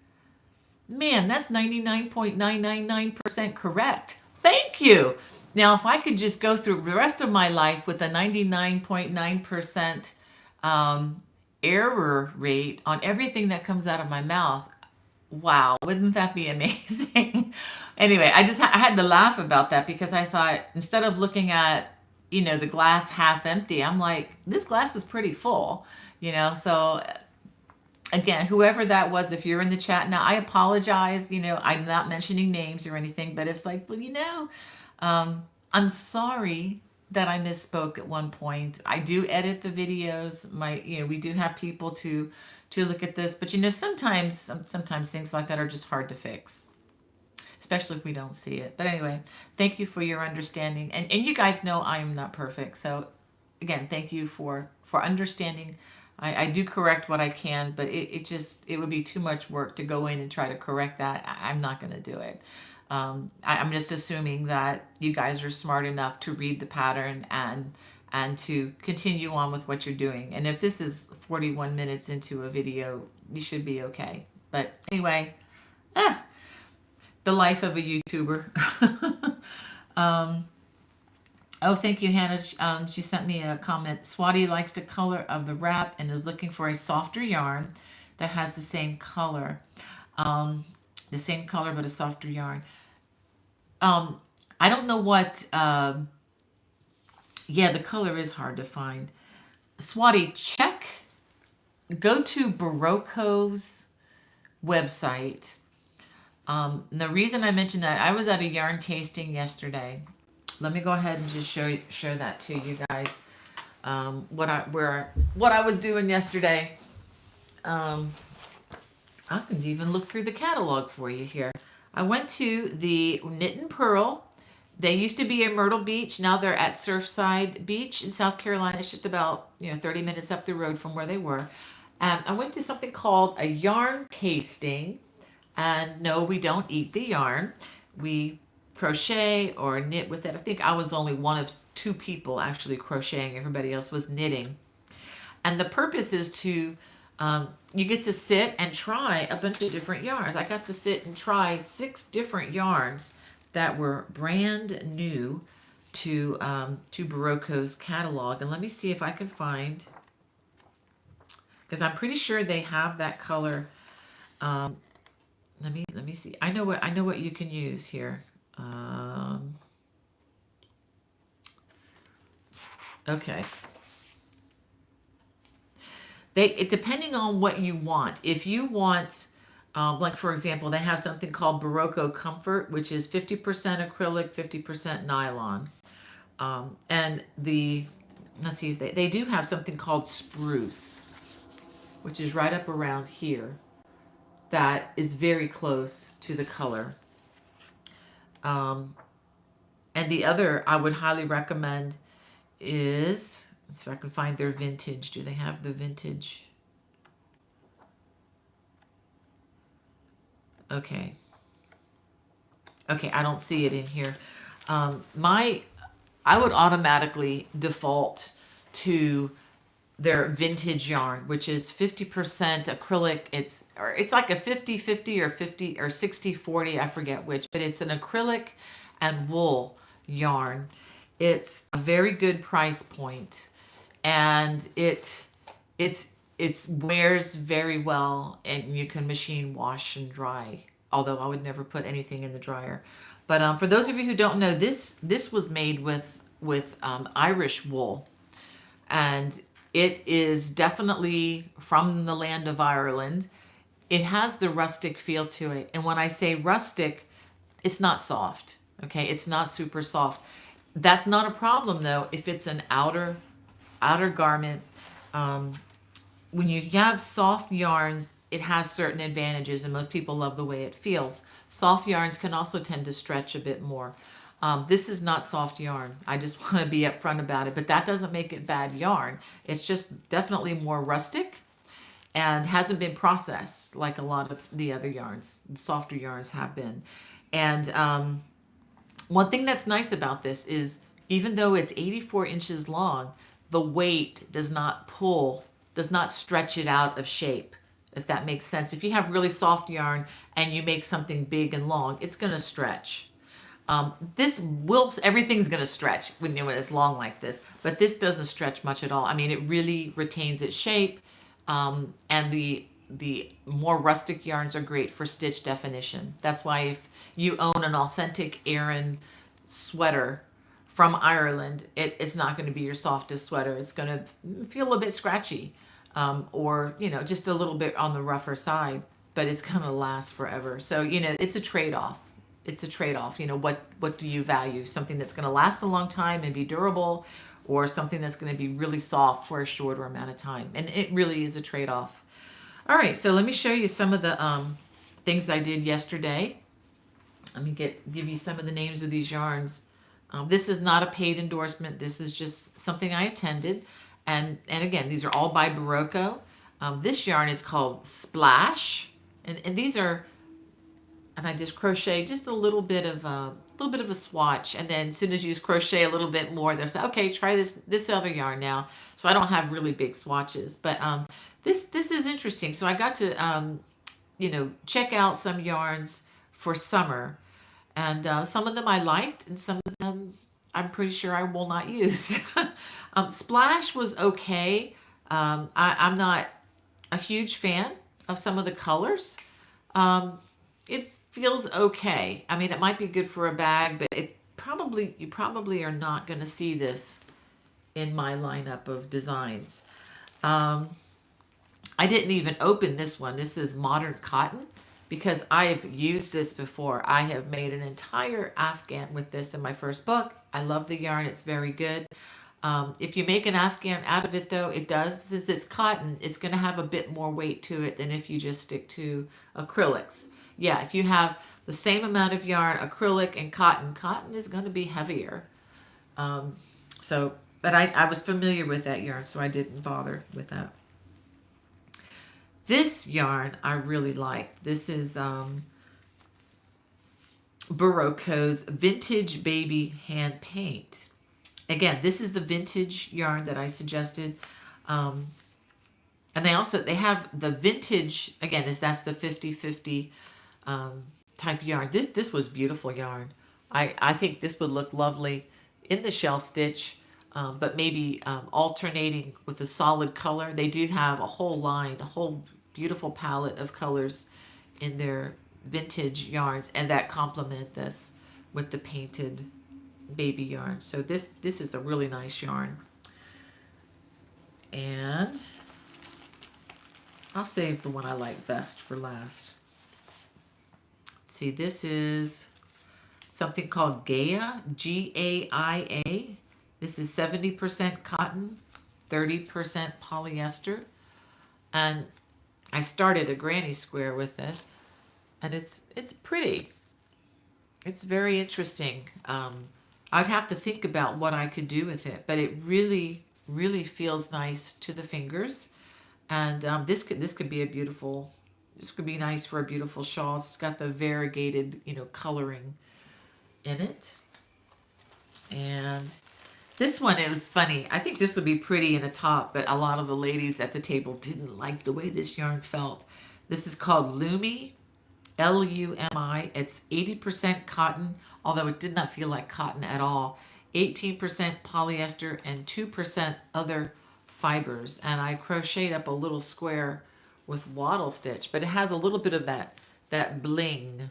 man, that's 99.999% correct. Thank you. Now, if I could just go through the rest of my life with a 99.9% error rate on everything that comes out of my mouth. Wow, wouldn't that be amazing? Anyway, I had to laugh about that because I thought instead of looking at, the glass half empty, I'm like, this glass is pretty full, So again, whoever that was, if you're in the chat now, I apologize. I'm not mentioning names or anything, but it's like, well, I'm sorry that I misspoke at one point. I do edit the videos. We do have people to look at this, but sometimes things like that are just hard to fix, especially if we don't see it. But anyway, thank you for your understanding, and you guys know I am not perfect. So again, thank you for understanding. I do correct what I can, but it would be too much work to go in and try to correct that. I'm not going to do it. I'm just assuming that you guys are smart enough to read the pattern and to continue on with what you're doing. And if this is 41 minutes into a video, you should be okay. But anyway, the life of a YouTuber. Oh, thank you, Hannah. She sent me a comment. Swati likes the color of the wrap and is looking for a softer yarn that has the same color. But a softer yarn. I don't know what, yeah, the color is hard to find. Swati, go to Barocco's website. The reason I mentioned that, I was at a yarn tasting yesterday. Let me go ahead and just show that to you guys. What I was doing yesterday. I can even look through the catalog for you here. I went to the Knit and Purl. They used to be in Myrtle Beach. Now they're at Surfside Beach in South Carolina. It's just about 30 minutes up the road from where they were. I went to something called a yarn tasting. And no, we don't eat the yarn. We crochet or knit with it. I think I was only one of two people actually crocheting. Everybody else was knitting. And the purpose is to, you get to sit and try a bunch of different yarns. I got to sit and try 6 different yarns that were brand new to Barocco's catalog. And let me see if I can find, because I'm pretty sure they have that color. Let me see. I know what you can use here. Okay. Depending on what you want. If you want, like for example, they have something called Barocco Comfort, which is 50% acrylic, 50% nylon. And let's see if they do have something called Spruce, which is right up around here. That is very close to the color. And the other I would highly recommend is, let's see if I can find their vintage. Do they have the vintage? Okay. Okay, I don't see it in here. I would automatically default to their vintage yarn, which is 50% acrylic. It's like a 50-50 or 50 or 60-40, I forget which, but it's an acrylic and wool yarn. It's a very good price point, and it wears very well, and you can machine wash and dry. Although I would never put anything in the dryer. But for those of you who don't know, this was made with Irish wool, and it is definitely from the land of Ireland. It has the rustic feel to it. And when I say rustic, it's not soft. Okay, it's not super soft. That's not a problem though if it's an outer garment. When you have soft yarns, it has certain advantages, and most people love the way it feels. Soft yarns can also tend to stretch a bit more. This is not soft yarn. I just want to be upfront about it, but that doesn't make it bad yarn. It's just definitely more rustic and hasn't been processed like a lot of the other yarns. The softer yarns have been. And one thing that's nice about this is even though it's 84 inches long, the weight does not stretch it out of shape, if that makes sense. If you have really soft yarn and you make something big and long, it's going to stretch. Everything's going to stretch when it's long like this, but this doesn't stretch much at all. I mean, it really retains its shape. And the more rustic yarns are great for stitch definition. That's why if you own an authentic Aran sweater from Ireland, it's not going to be your softest sweater. It's going to feel a bit scratchy, or just a little bit on the rougher side, but it's going to last forever. So it's a trade-off. It's a trade-off. What do you value? Something that's going to last a long time and be durable, or something that's going to be really soft for a shorter amount of time. And it really is a trade-off. All right, so let me show you some of the things I did yesterday. Let me give you some of the names of these yarns. This is not a paid endorsement. This is just something I attended. And again, these are all by Barocco. This yarn is called Splash. And these are, and I just crochet just a little bit of a swatch. And then as soon as you crochet a little bit more, they'll say, okay, try this other yarn now. So I don't have really big swatches. But this is interesting. So I got to, check out some yarns for summer. And some of them I liked, and some of them I'm pretty sure I will not use. Splash was okay. I'm not a huge fan of some of the colors. It feels okay. I mean, it might be good for a bag, but you probably are not going to see this in my lineup of designs. I didn't even open this one. This is Modern Cotton, because I've used this before. I have made an entire Afghan with this in my first book. I love the yarn. It's very good. If you make an Afghan out of it, though, since it's cotton, it's going to have a bit more weight to it than if you just stick to acrylics. Yeah, if you have the same amount of yarn, acrylic and cotton is going to be heavier. But I was familiar with that yarn, so I didn't bother with that. This yarn I really like. This is Barocco's Vintage Baby Hand Paint. Again, this is the vintage yarn that I suggested. And they have the vintage, again, that's the 50/50 type yarn. This was beautiful yarn. I think this would look lovely in the shell stitch, but maybe alternating with a solid color. They do have a whole beautiful palette of colors in their vintage yarns, and that complement this with the painted baby yarn. So this is a really nice yarn. And I'll save the one I like best for last. See, this is something called Gaia, Gaia. This is 70% cotton, 30% polyester. And I started a granny square with it, and it's pretty. It's very interesting. I'd have to think about what I could do with it, but it really, really feels nice to the fingers. And this could be this could be nice for a beautiful shawl. It's got the variegated, coloring in it. And this one, it was funny. I think this would be pretty in a top, but a lot of the ladies at the table didn't like the way this yarn felt. This is called Lumi, Lumi. It's 80% cotton, although it did not feel like cotton at all. 18% polyester and 2% other fibers. And I crocheted up a little square with wattle stitch, but it has a little bit of that bling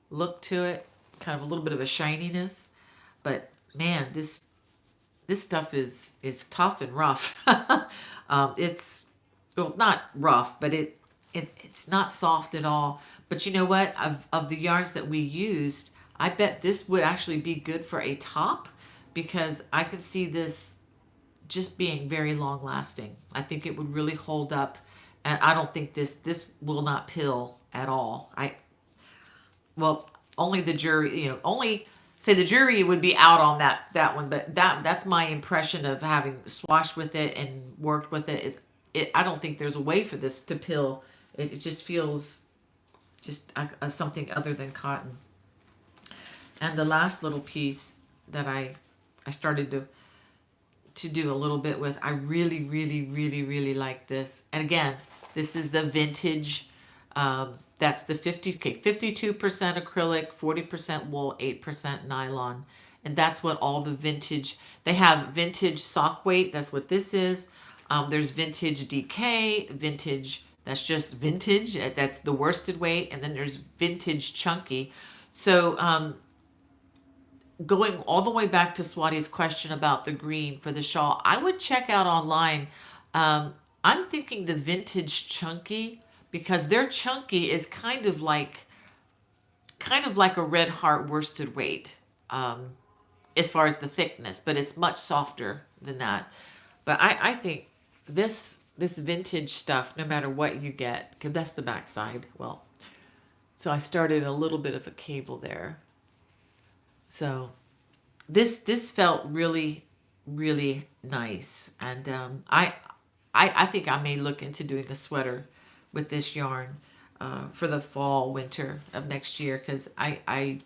look to it, kind of a little bit of a shininess. But man, this stuff is tough and rough. It's, well, not rough, but it's not soft at all. But you know what? Of the yarns that we used, I bet this would actually be good for a top, because I could see this just being very long lasting. I think it would really hold up, and I don't think this will not pill at all. Well, only the jury, the jury would be out on that one, but that's my impression of having swashed with it and worked with it. I don't think there's a way for this to pill. It just feels just something other than cotton. And the last little piece that I started to do a little bit with, I really, really, really, really like this. And again, this is the vintage. That's the 52% acrylic, 40% wool, 8% nylon. And that's what all the vintage, they have vintage sock weight. That's what this is. There's vintage decay, vintage that's just vintage, that's the worsted weight, and then there's vintage chunky. So going all the way back to Swati's question about the green for the shawl, I would check out online. I'm thinking the vintage chunky, because their chunky is kind of like a red heart worsted weight, as far as the thickness, but it's much softer than that. But I think this vintage stuff, no matter what you get, because that's the backside. Well, so I started a little bit of a cable there. So this felt really, really nice, and I think I may look into doing a sweater with this yarn for the fall winter of next year, because I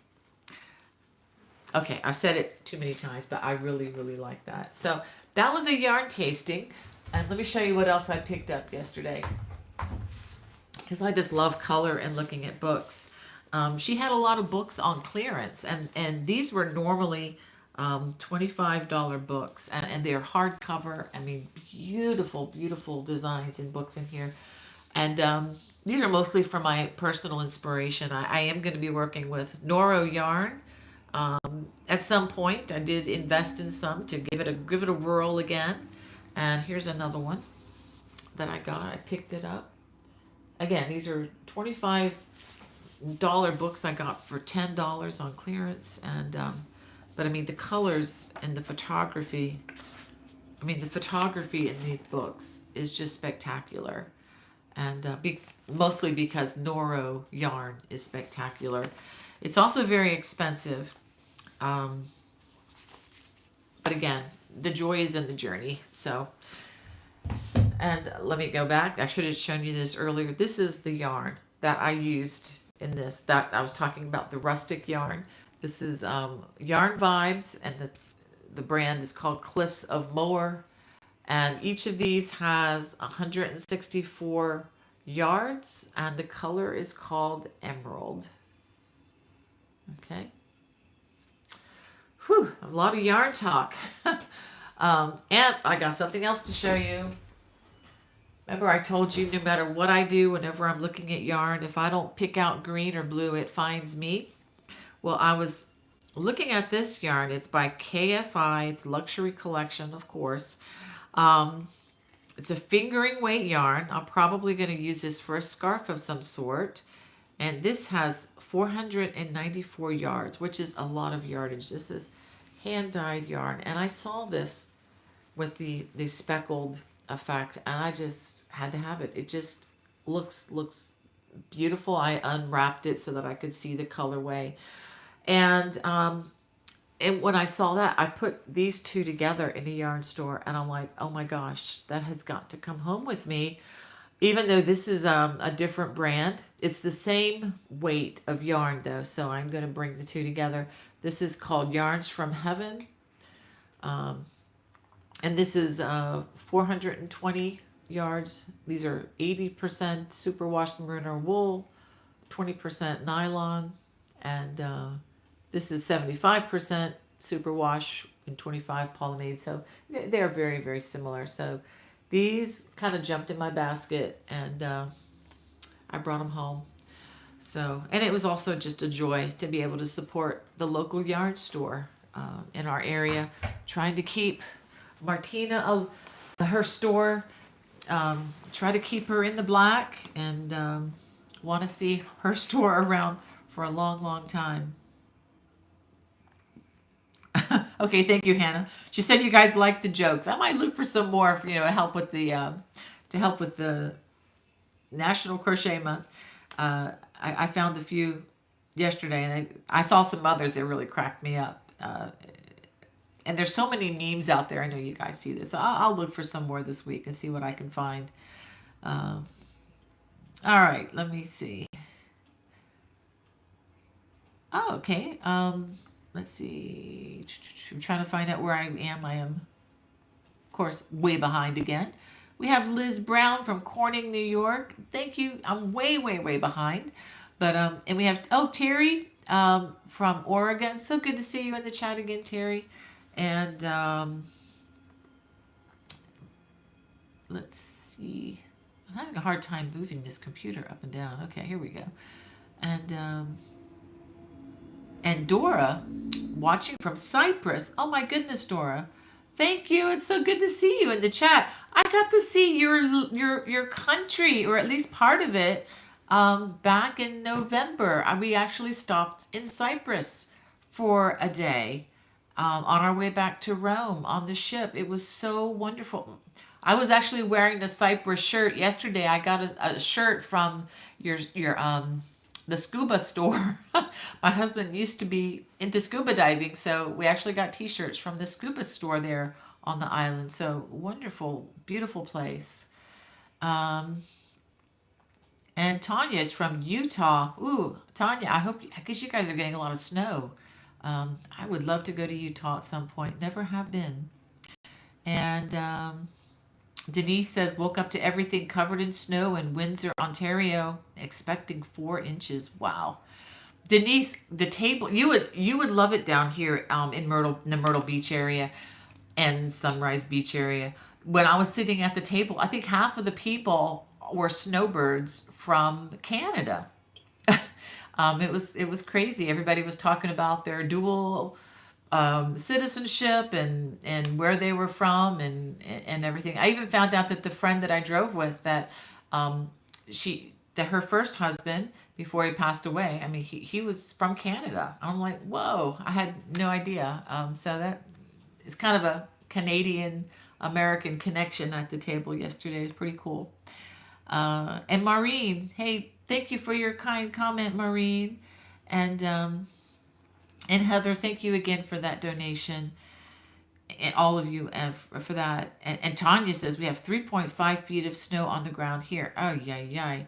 okay, I've said it too many times, but I really, really like that. So that was a yarn tasting. And let me show you what else I picked up yesterday, because I just love color and looking at books. She had a lot of books on clearance, and these were normally $25 books, and they're hardcover. I mean, beautiful, beautiful designs and books in here. And these are mostly for my personal inspiration. I am going to be working with Noro yarn. At some point, I did invest in some to give it a whirl again. And here's another one that I got. I picked it up. Again, these are $25 books I got for $10 on clearance. And but I mean, the colors and the photography. I mean, the photography in these books is just spectacular, and mostly because Noro yarn is spectacular. It's also very expensive. But again, the joy is in the journey. So, and let me go back. I should have shown you this earlier. This is the yarn that I used in this. That I was talking about, the rustic yarn. This is Yarn Vibes, and the brand is called Cliffs of Moher. And each of these has 164 yards, and the color is called Emerald. Okay. Whew, a lot of yarn talk. And I got something else to show you. Remember I told you, no matter what I do, whenever I'm looking at yarn, if I don't pick out green or blue, it finds me. Well, I was looking at this yarn. It's by KFI. It's Luxury Collection, of course. It's a fingering weight yarn. I'm probably going to use this for a scarf of some sort. And this has 494 yards, which is a lot of yardage. This is hand-dyed yarn. And I saw this with the speckled effect, and I just had to have it. It just looks beautiful. I unwrapped it so that I could see the colorway. And when I saw that, I put these two together in a yarn store, and I'm like, oh my gosh, that has got to come home with me. Even though this is a different brand, it's the same weight of yarn though, so I'm going to bring the two together. This is called Yarns from Heaven, and this is 420 yards. These are 80% superwash merino wool, 20% nylon, and this is 75% superwash and 25 polyamide. So they're very, very similar. So these kind of jumped in my basket, and I brought them home. So, and it was also just a joy to be able to support the local yarn store in our area, trying to keep Martina, her store, try to keep her in the black, and want to see her store around for a long, long time. Okay, thank you, Hannah. She said you guys like the jokes. I might look for some more, for, to help with the National Crochet Month. I found a few yesterday, and I saw some others that really cracked me up. And there's so many memes out there. I know you guys see this. So I'll look for some more this week and see what I can find. All right, let me see. Oh, okay. Let's see. I'm trying to find out where I am. I am, of course, way behind again. We have Liz Brown from Corning, New York. Thank you. I'm way, way, way behind. But and we have Terry from Oregon. So good to see you in the chat again, Terry. And let's see. I'm having a hard time moving this computer up and down. Okay, here we go. And Dora, watching from Cyprus. Oh my goodness, Dora. Thank you. It's so good to see you in the chat. I got to see your country, or at least part of it, back in November. We actually stopped in Cyprus for a day on our way back to Rome on the ship. It was so wonderful. I was actually wearing the Cyprus shirt yesterday. I got a shirt from your the scuba store. My husband used to be into scuba diving, so we actually got t-shirts from the scuba store there on the island. So wonderful, beautiful place. Um, and Tanya is from Utah. Ooh, Tanya, I guess you guys are getting a lot of snow. I would love to go to Utah at some point. Never have been. And Denise says, woke up to everything covered in snow in Windsor, Ontario, expecting 4 inches. Wow. Denise, the table, you would love it down here in the Myrtle Beach area and Sunrise Beach area. When I was sitting at the table, I think half of the people were snowbirds from Canada. It was crazy. Everybody was talking about their dual citizenship and where they were from and everything. I even found out that the friend that I drove with, that her first husband, before he passed away, I mean, he was from Canada. I'm like, whoa, I had no idea. So that is kind of a Canadian American connection at the table yesterday. It's pretty cool. And Maureen, hey, thank you for your kind comment, Maureen. And Heather, thank you again for that donation. And all of you for that. And Tanya says we have 3.5 feet of snow on the ground here. Oh, yeah.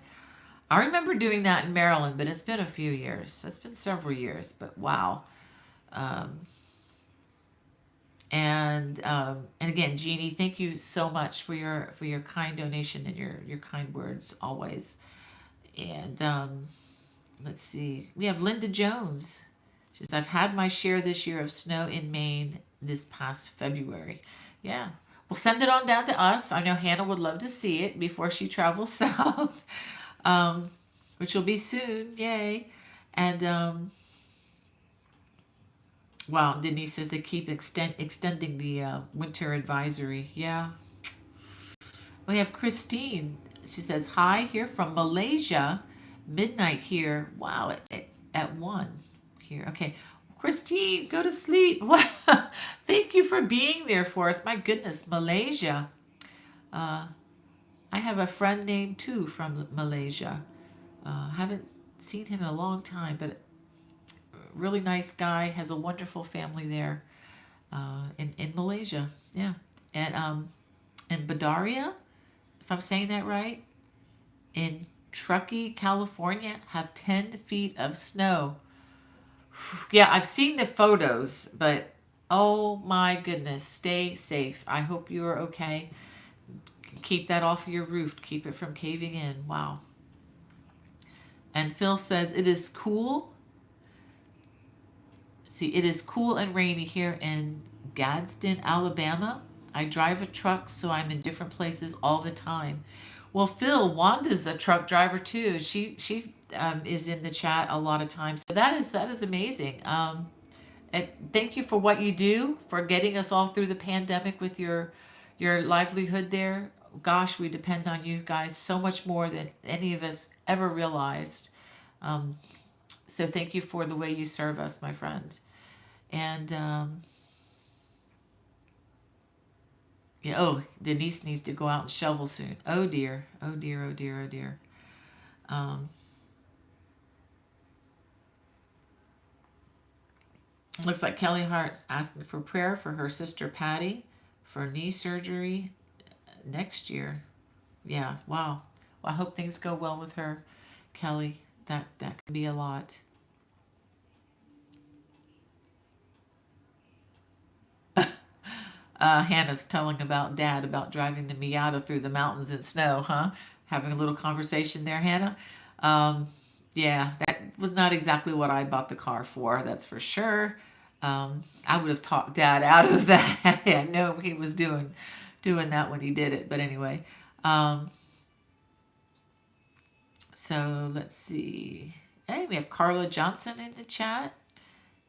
I remember doing that in Maryland, but it's been a few years. It's been several years, but wow. Um, and again, Jeannie, thank you so much for your kind donation and your kind words always. And let's see, we have Linda Jones. She says, I've had my share this year of snow in Maine this past February. Yeah. Well, send it on down to us. I know Hannah would love to see it before she travels south, which will be soon. Yay. And wow, Denise says they keep extending the winter advisory. Yeah. We have Christine. She says, hi, here from Malaysia. Midnight here. Wow, at 1 here. Okay. Christine, go to sleep. Thank you for being there for us. My goodness, Malaysia. I have a friend named too from Malaysia. Haven't seen him in a long time, but really nice guy. Has a wonderful family there in Malaysia. Yeah. And in Badaria, if I'm saying that right, in Truckee, California, have 10 feet of snow. Yeah, I've seen the photos, but oh my goodness, stay safe. I hope you are okay. Keep that off of your roof. Keep it from caving in. Wow. And Phil says, it is cool. See, it is cool and rainy here in Gadsden, Alabama. I drive a truck, so I'm in different places all the time. Well, Phil, Wanda's a truck driver too. She is in the chat a lot of times. So that is amazing. And thank you for what you do for getting us all through the pandemic with your livelihood there. Gosh, we depend on you guys so much more than any of us ever realized. So thank you for the way you serve us, my friend. And yeah, oh, Denise needs to go out and shovel soon. Oh dear, oh dear, oh dear, oh dear. Um, Looks like Kelly Hart's asking for prayer for her sister Patty for knee surgery next year. Yeah, wow. Well, I hope things go well with her, Kelly. That could be a lot. Hannah's telling about Dad about driving the Miata through the mountains in snow, huh? Having a little conversation there, Hannah. Um, yeah, that was not exactly what I bought the car for, that's for sure. I would have talked Dad out of that. I know he was doing doing that when he did it. But anyway, um, so let's see. Hey, we have Carla Johnson in the chat.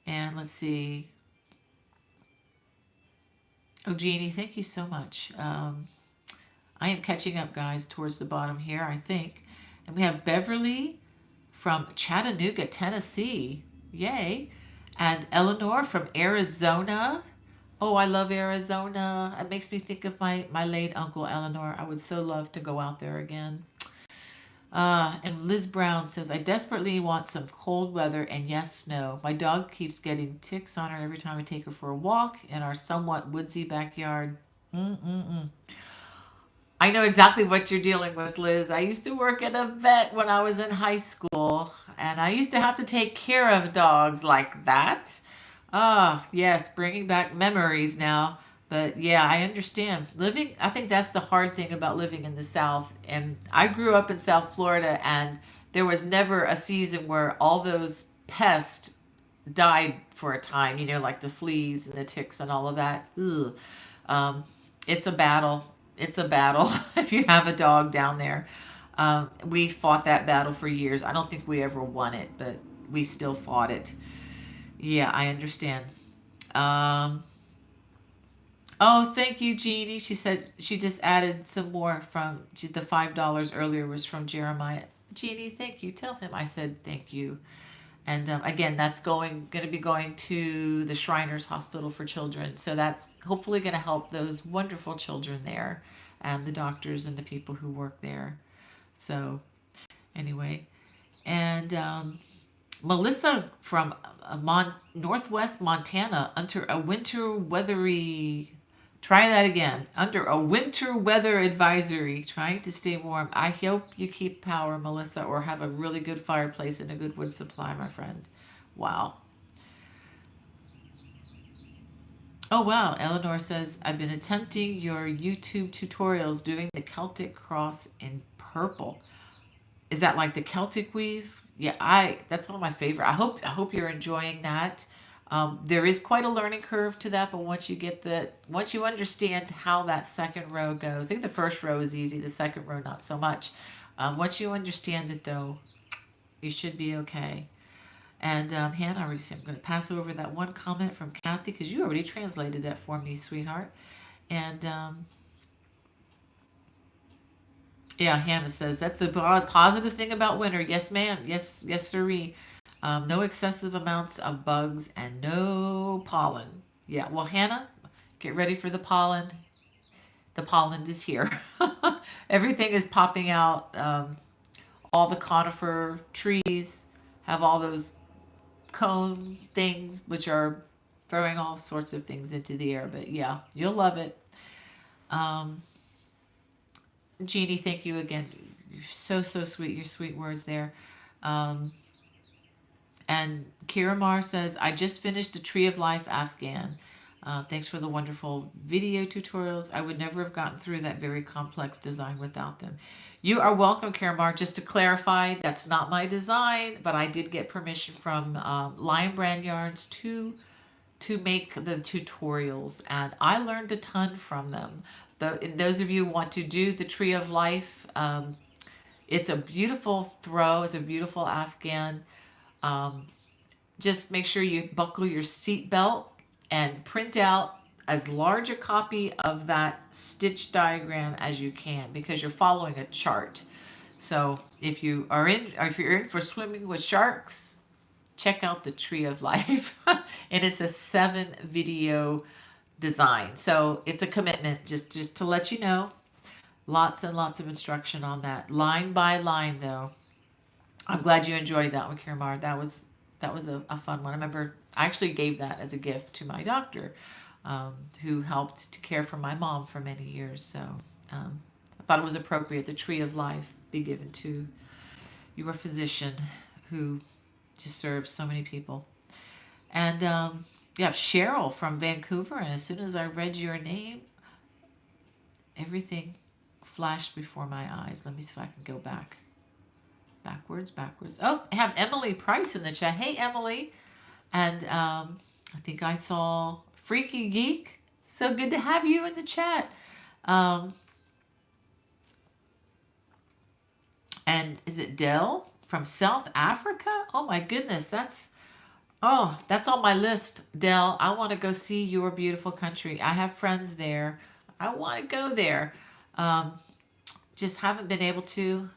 And let's see. Oh, Jeannie, thank you so much. I am catching up, guys, towards the bottom here, I think. And we have Beverly from Chattanooga, Tennessee. Yay. And Eleanor from Arizona. Oh, I love Arizona. It makes me think of my late uncle, Eleanor. I would so love to go out there again. And Liz Brown says, I desperately want some cold weather and yes, snow. My dog keeps getting ticks on her every time I take her for a walk in our somewhat woodsy backyard. Mm-mm-mm. I know exactly what you're dealing with, Liz. I used to work at a vet when I was in high school, and I used to have to take care of dogs like that. Ah, yes, bringing back memories now. But yeah, I understand. Living, I think that's the hard thing about living in the South. And I grew up in South Florida, and there was never a season where all those pests died for a time, like the fleas and the ticks and all of that. Ugh. Um, it's a battle. It's a battle if you have a dog down there. We fought that battle for years. I don't think we ever won it, but we still fought it. Yeah, I understand. Um, oh, thank you, Jeannie. She said she just added some more the $5 earlier was from Jeremiah. Jeannie, thank you. Tell him I said thank you. And again, that's going to be going to the Shriners Hospital for Children. So that's hopefully going to help those wonderful children there and the doctors and the people who work there. So anyway, and Melissa from Northwest Montana under a winter weathery. Try that again. Under a winter weather advisory, trying to stay warm. I hope you keep power, Melissa, or have a really good fireplace and a good wood supply, my friend. Wow. Oh, wow. Eleanor says, I've been attempting your YouTube tutorials doing the Celtic cross in purple. Is that like the Celtic weave? Yeah, that's one of my favorite. I hope you're enjoying that. There is quite a learning curve to that, but once you understand how that second row goes, I think the first row is easy, the second row not so much. Once you understand it, though, you should be okay. And Hannah, I'm going to pass over that one comment from Kathy because you already translated that for me, sweetheart. And yeah, Hannah says that's a positive thing about winter. Yes, ma'am. Yes, yes, sirree. No excessive amounts of bugs and no pollen. Yeah, well, Hannah, get ready for the pollen. The pollen is here. Everything is popping out. All the conifer trees have all those cone things, which are throwing all sorts of things into the air. But yeah, you'll love it. Um, Jeannie, thank you again. You're so, so sweet. Your sweet words there. Um, And Kira Mar says, I just finished the Tree of Life Afghan. Thanks for the wonderful video tutorials. I would never have gotten through that very complex design without them. You are welcome, Kira Mar. Just to clarify, that's not my design, but I did get permission from Lion Brand Yarns to make the tutorials, and I learned a ton from them. And those of you who want to do the Tree of Life, it's a beautiful throw. It's a beautiful Afghan. Um, just make sure you buckle your seat belt and print out as large a copy of that stitch diagram as you can because you're following a chart. So if you're in for swimming with sharks, check out the Tree of Life. And it's a 7-video design. So it's a commitment, just to let you know. Lots and lots of instruction on that. Line by line though. I'm glad you enjoyed that one, Kiramar. That was a fun one. I remember I actually gave that as a gift to my doctor, who helped to care for my mom for many years. So I thought it was appropriate the Tree of Life be given to your physician who just serves so many people. And yeah, Cheryl from Vancouver. And as soon as I read your name, everything flashed before my eyes. Let me see if I can go backwards. Oh, I have Emily Price in the chat. Hey, Emily. And I think I saw Freaky Geek. So good to have you in the chat. Um, and is it Dell from South Africa? Oh my goodness, that's on my list, Dell. I want to go see your beautiful country. I have friends there. I want to go there. Um, just haven't been able to.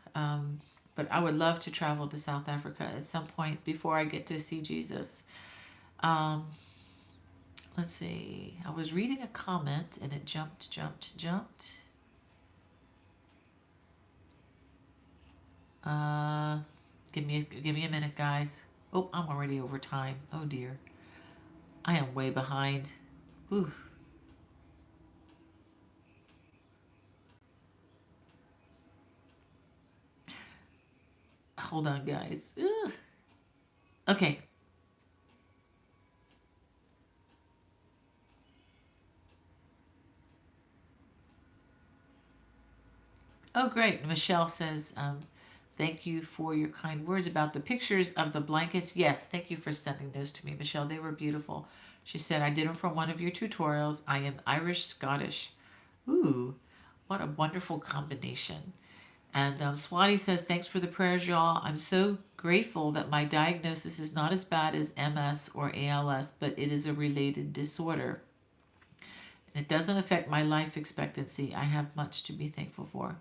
But I would love to travel to South Africa at some point before I get to see Jesus. Um, let's see. I was reading a comment and it jumped. Uh, give me a minute, guys. Oh, I'm already over time. Oh dear, I am way behind. Ooh, hold on, guys. Ugh. Okay. Oh, great. Michelle says, thank you for your kind words about the pictures of the blankets. Yes, thank you for sending those to me, Michelle. They were beautiful. She said, I did them from one of your tutorials. I am Irish Scottish. Ooh, what a wonderful combination. And Swati says, thanks for the prayers, y'all. I'm so grateful that my diagnosis is not as bad as MS or ALS, but it is a related disorder. It doesn't affect my life expectancy. I have much to be thankful for.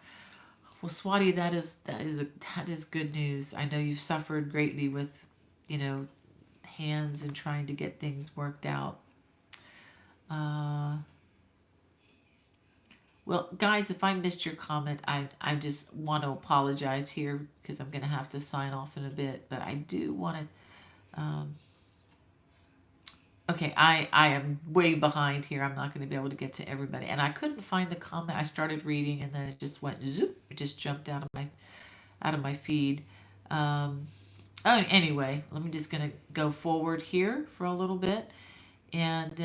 Well, Swati, that is good news. I know you've suffered greatly with, you know, hands and trying to get things worked out. Uh, well, guys, if I missed your comment, I just want to apologize here because I'm going to have to sign off in a bit. But I do want to. Okay, I am way behind here. I'm not going to be able to get to everybody, and I couldn't find the comment. I started reading, and then it just went zoop. It just jumped out of my feed. Um, oh, anyway, let me just gonna go forward here for a little bit, and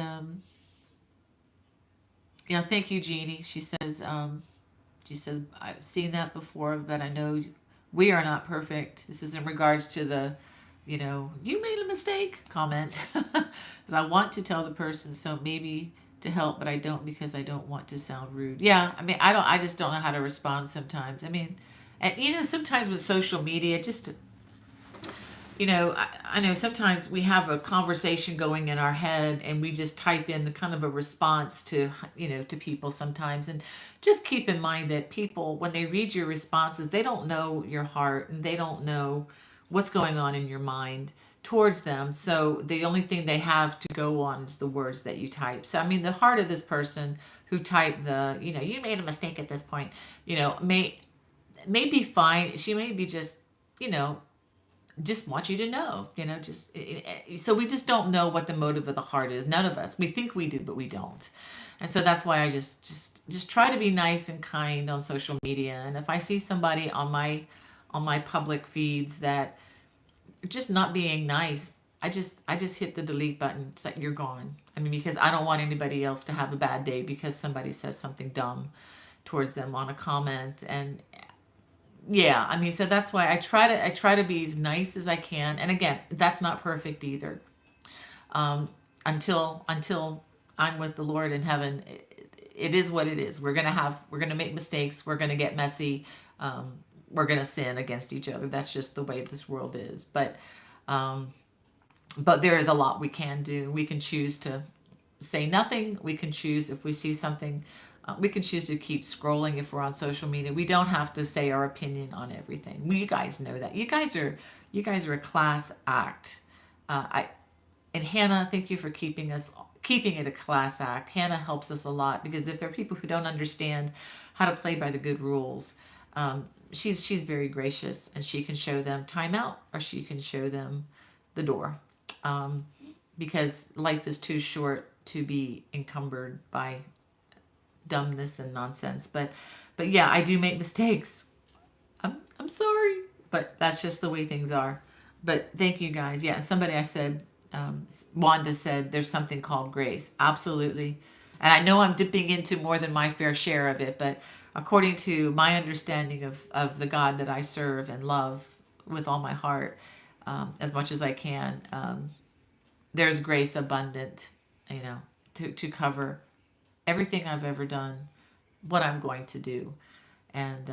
yeah, thank you, Jeannie. She says I've seen that before, but I know we are not perfect. This is in regards to the, you made a mistake comment. 'Cause I want to tell the person, so maybe to help, but I don't because I don't want to sound rude. Yeah, I mean, I just don't know how to respond sometimes. I mean, and sometimes with social media, just I know sometimes we have a conversation going in our head and we just type in kind of a response to people sometimes. And just keep in mind that people, when they read your responses, they don't know your heart and they don't know what's going on in your mind towards them. So the only thing they have to go on is the words that you type. So, I mean, the heart of this person who typed you made a mistake at this point, may be fine. She may be you know, just want you to know, so we just don't know what the motive of the heart is. None of us. We think we do, but we don't. And so that's why I just try to be nice and kind on social media. And if I see somebody on my public feeds that just not being nice, I just hit the delete button. It's like, you're gone. I mean, because I don't want anybody else to have a bad day because somebody says something dumb towards them on a comment. And yeah, I mean, so that's why I try to be as nice as I can. And again, that's not perfect either. Um, until I'm with the Lord in heaven, it is what it is. We're gonna make mistakes. We're gonna get messy. We're gonna sin against each other. That's just the way this world is. Um, but there is a lot we can do. We can choose to say nothing. We can choose if we see something. We can choose to keep scrolling if we're on social media. We don't have to say our opinion on everything. You guys know that. You guys are a class act. I and Hannah, thank you for keeping it a class act. Hannah helps us a lot because if there are people who don't understand how to play by the good rules, she's very gracious and she can show them time out or she can show them the door. Um, because life is too short to be encumbered by dumbness and nonsense. But yeah, I do make mistakes. I'm sorry, but that's just the way things are. But thank you guys. Yeah, somebody I said, Wanda said, there's something called grace. Absolutely. And I know I'm dipping into more than my fair share of it, but according to my understanding of the God that I serve and love with all my heart, as much as I can, there's grace abundant, to cover everything I've ever done, what I'm going to do. And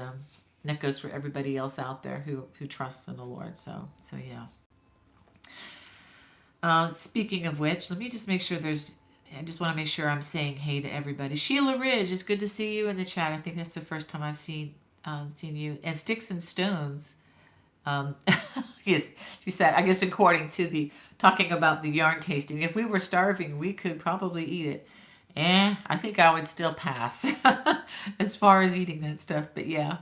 that goes for everybody else out there who trusts in the Lord. So yeah. Speaking of which, let me just make sure I just want to make sure I'm saying hey to everybody. Sheila Ridge, it's good to see you in the chat. I think that's the first time I've seen you. And Sticks and Stones. Um, yes, she said, I guess according to the talking about the yarn tasting, if we were starving, we could probably eat it. I think I would still pass as far as eating that stuff. But yeah,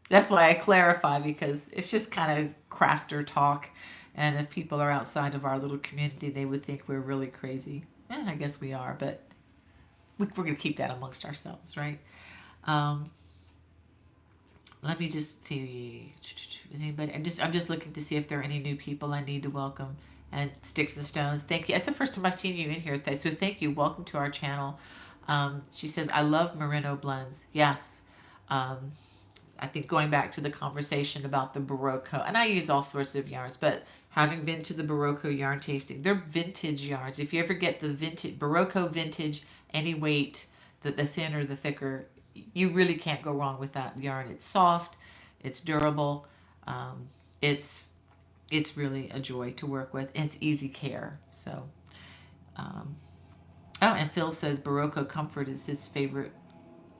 that's why I clarify, because it's just kind of crafter talk. And if people are outside of our little community, they would think we're really crazy. I guess we are, but we're going to keep that amongst ourselves, right? Um, Let me just see. Is anybody? I'm just looking to see if there are any new people I need to welcome. And Sticks and Stones, thank you. It's the first time I've seen you in here, so thank you. Welcome to our channel. She says, I love merino blends. Yes. Um, I think going back to the conversation about the Barocco, and I use all sorts of yarns, but having been to the Barocco yarn tasting, they're vintage yarns. If you ever get the vintage Barocco vintage, any weight, the thinner, the thicker, you really can't go wrong with that yarn. It's soft, it's durable, um, it's it's really a joy to work with. It's easy care. So, um, oh, and Phil says Barocco Comfort is his favorite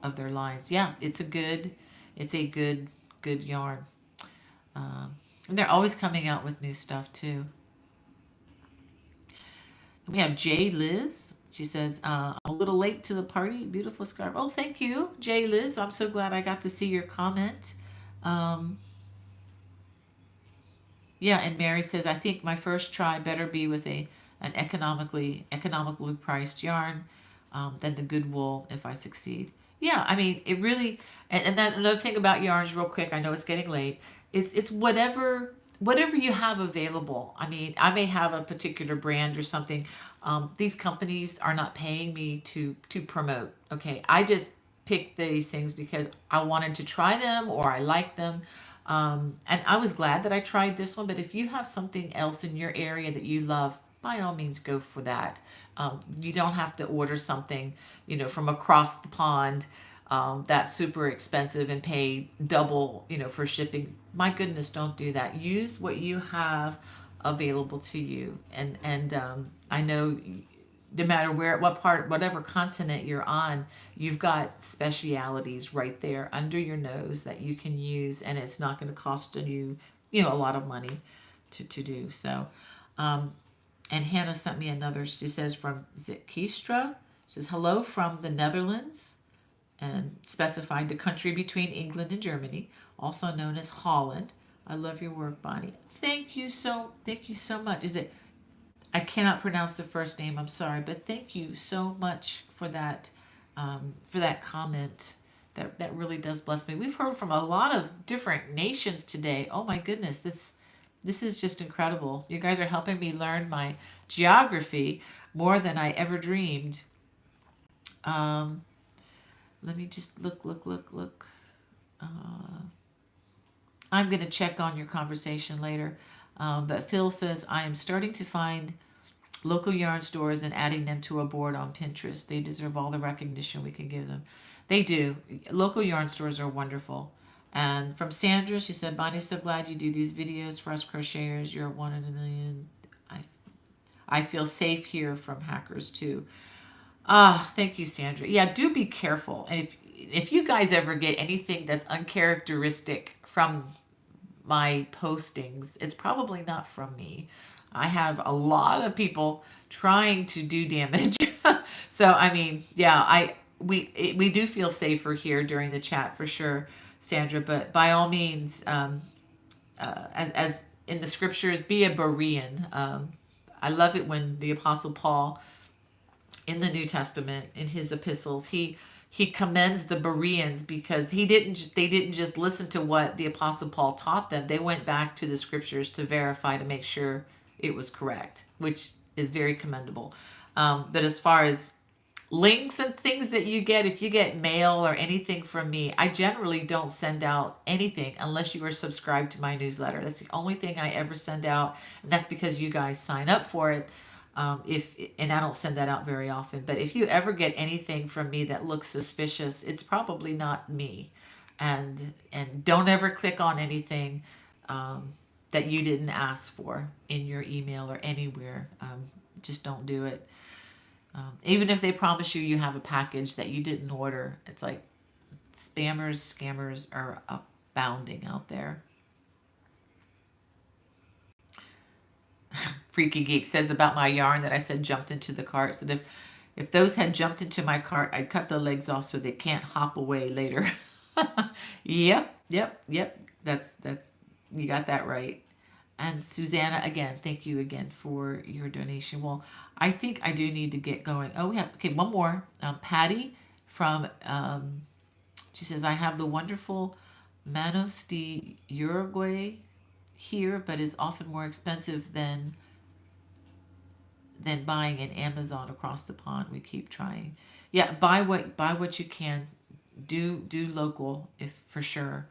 of their lines. Yeah, it's a good yarn. And they're always coming out with new stuff too. We have Jay Liz. She says, I'm a little late to the party. Beautiful scarf. Oh, thank you, Jay Liz. I'm so glad I got to see your comment. Um, yeah, and Mary says, I think my first try better be with an economically priced yarn than the good wool if I succeed. Yeah, I mean, it really, and then another thing about yarns, real quick. I know it's getting late. It's whatever you have available. I mean, I may have a particular brand or something. These companies are not paying me to promote. Okay, I just picked these things because I wanted to try them or I like them. And I was glad that I tried this one. But if you have something else in your area that you love, by all means, go for that. You don't have to order something, from across the pond, that's super expensive and pay double, for shipping. My goodness, don't do that. Use what you have available to you. And I know no matter what part, whatever continent you're on, you've got specialities right there under your nose that you can use, and it's not going to cost you, a lot of money to do. So, and Hannah sent me another. She says is it Keistra? She says, hello from the Netherlands, and specified the country between England and Germany, also known as Holland. I love your work, Bonnie. Thank you so much. I cannot pronounce the first name. I'm sorry, but thank you so much for that comment. That really does bless me. We've heard from a lot of different nations today. Oh my goodness, this is just incredible. You guys are helping me learn my geography more than I ever dreamed. Um, Let me just look. I'm going to check on your conversation later. But Phil says, I am starting to find local yarn stores and adding them to a board on Pinterest. They deserve all the recognition we can give them. They do. Local yarn stores are wonderful. And from Sandra, she said, Bonnie, so glad you do these videos for us crocheters. You're one in a million. I feel safe here from hackers too. Thank you, Sandra. Yeah, do be careful. And if you guys ever get anything that's uncharacteristic from my postings, it's probably not from me. I have a lot of people trying to do damage. So I mean, yeah, we do feel safer here during the chat for sure, Sandra. But by all means, as in the scriptures, be a Berean. I love it when the Apostle Paul in the New Testament, in his epistles, he commends the Bereans because they didn't just listen to what the Apostle Paul taught them. They went back to the scriptures to verify, to make sure it was correct, which is very commendable. But as far as links and things that you get, if you get mail or anything from me, I generally don't send out anything unless you are subscribed to my newsletter. That's the only thing I ever send out, and that's because you guys sign up for it. And I don't send that out very often, but if you ever get anything from me that looks suspicious, it's probably not me. And don't ever click on anything that you didn't ask for in your email or anywhere. Just don't do it. Even if they promise you you have a package that you didn't order, it's like spammers, scammers are abounding out there. Freaky Geek says about my yarn that I said jumped into the cart. That if those had jumped into my cart, I'd cut the legs off so they can't hop away later. Yep. That's you got that right. And Susanna, again, thank you again for your donation. Well, I think I do need to get going. Oh, we have, okay, one more. Patty from, she says, I have the wonderful Manos de Uruguay here, but is often more expensive than buying in Amazon across the pond. We keep trying. Yeah, buy what you can. Do local, if for sure.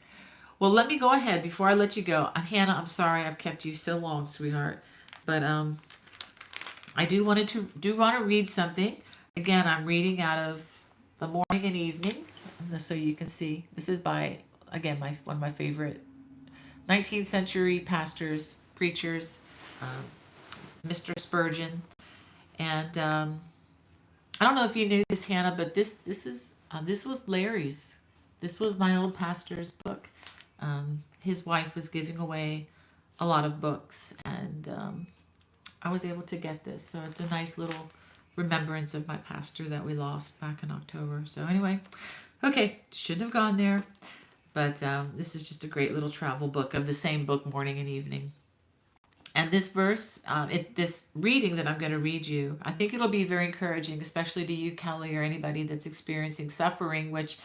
Well, let me go ahead before I let you go. Hannah, I'm sorry I've kept you so long, sweetheart. But I do want to read something. Again, I'm reading out of the Morning and Evening, so you can see. This is by, again, one of my favorite 19th century pastors, preachers, Mr. Spurgeon. And I don't know if you knew this, Hannah, but this was Larry's. This was my old pastor's book. His wife was giving away a lot of books, and I was able to get this. So it's a nice little remembrance of my pastor that we lost back in October. So anyway, okay, shouldn't have gone there. But this is just a great little travel book of the same book, Morning and Evening. And this verse, it's this reading that I'm going to read you. I think it'll be very encouraging, especially to you, Kelly, or anybody that's experiencing suffering, which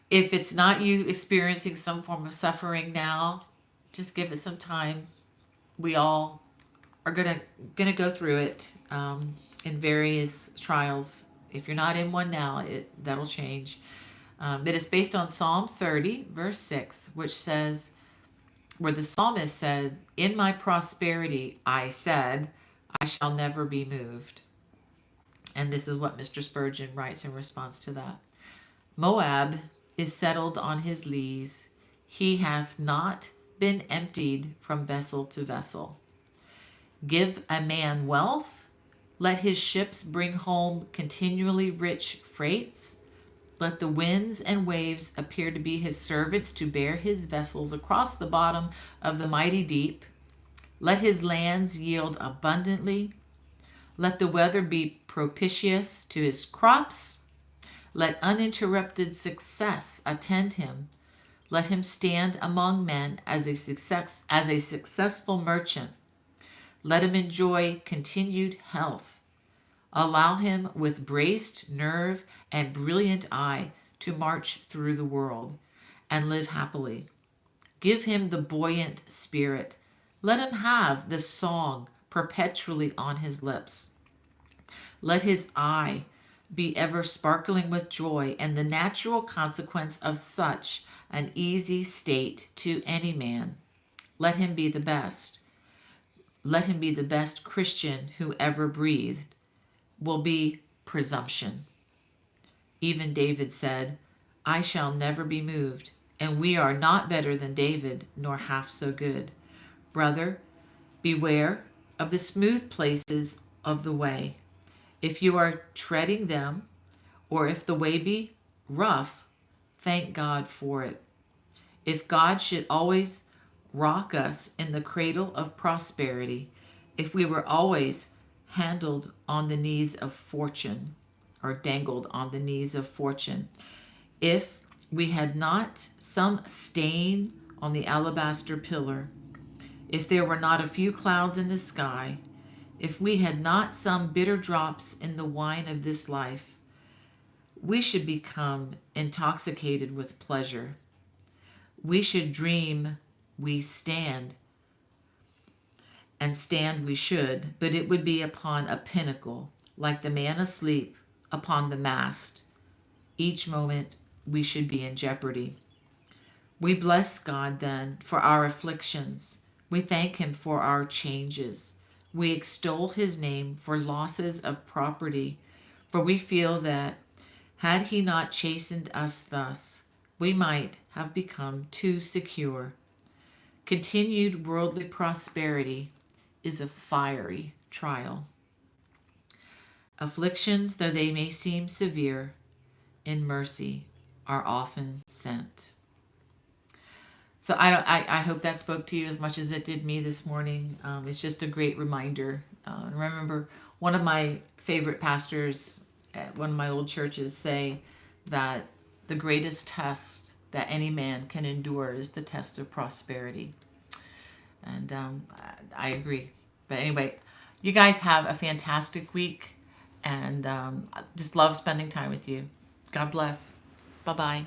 if it's not you experiencing some form of suffering now, just give it some time. We all are gonna go through it in various trials. If you're not in one now, that'll change. It is based on Psalm 30, verse 6, which says, where the psalmist says, in my prosperity, I said, I shall never be moved. And this is what Mr. Spurgeon writes in response to that. Moab is settled on his lees. He hath not been emptied from vessel to vessel. Give a man wealth. Let his ships bring home continually rich freights. Let the winds and waves appear to be his servants to bear his vessels across the bottom of the mighty deep. Let his lands yield abundantly. Let the weather be propitious to his crops. Let uninterrupted success attend him. Let him stand among men as a successful merchant. Let him enjoy continued health. Allow him with braced nerve and brilliant eye to march through the world and live happily. Give him the buoyant spirit. Let him have the song perpetually on his lips. Let his eye be ever sparkling with joy, and the natural consequence of such an easy state to any man. Let him be the best. Let him be the best Christian who ever breathed. Will be presumption. Even David said, I shall never be moved, and we are not better than David, nor half so good. Brother, beware of the smooth places of the way. If you are treading them, or if the way be rough, thank God for it. If God should always rock us in the cradle of prosperity, if we were always handled on the knees of fortune, or dangled on the knees of fortune, if we had not some stain on the alabaster pillar, if there were not a few clouds in the sky, if we had not some bitter drops in the wine of this life, we should become intoxicated with pleasure. We should dream we stand, and stand we should, but it would be upon a pinnacle, like the man asleep upon the mast. Each moment we should be in jeopardy. We bless God then for our afflictions. We thank him for our changes. We extol his name for losses of property, for we feel that had he not chastened us thus, we might have become too secure. Continued worldly prosperity is a fiery trial. Afflictions, though they may seem severe, in mercy are often sent. So I hope that spoke to you as much as it did me this morning. It's just a great reminder. Remember, one of my favorite pastors at one of my old churches say that the greatest test that any man can endure is the test of prosperity. And I agree. But anyway, you guys have a fantastic week, and just love spending time with you. God bless. Bye bye.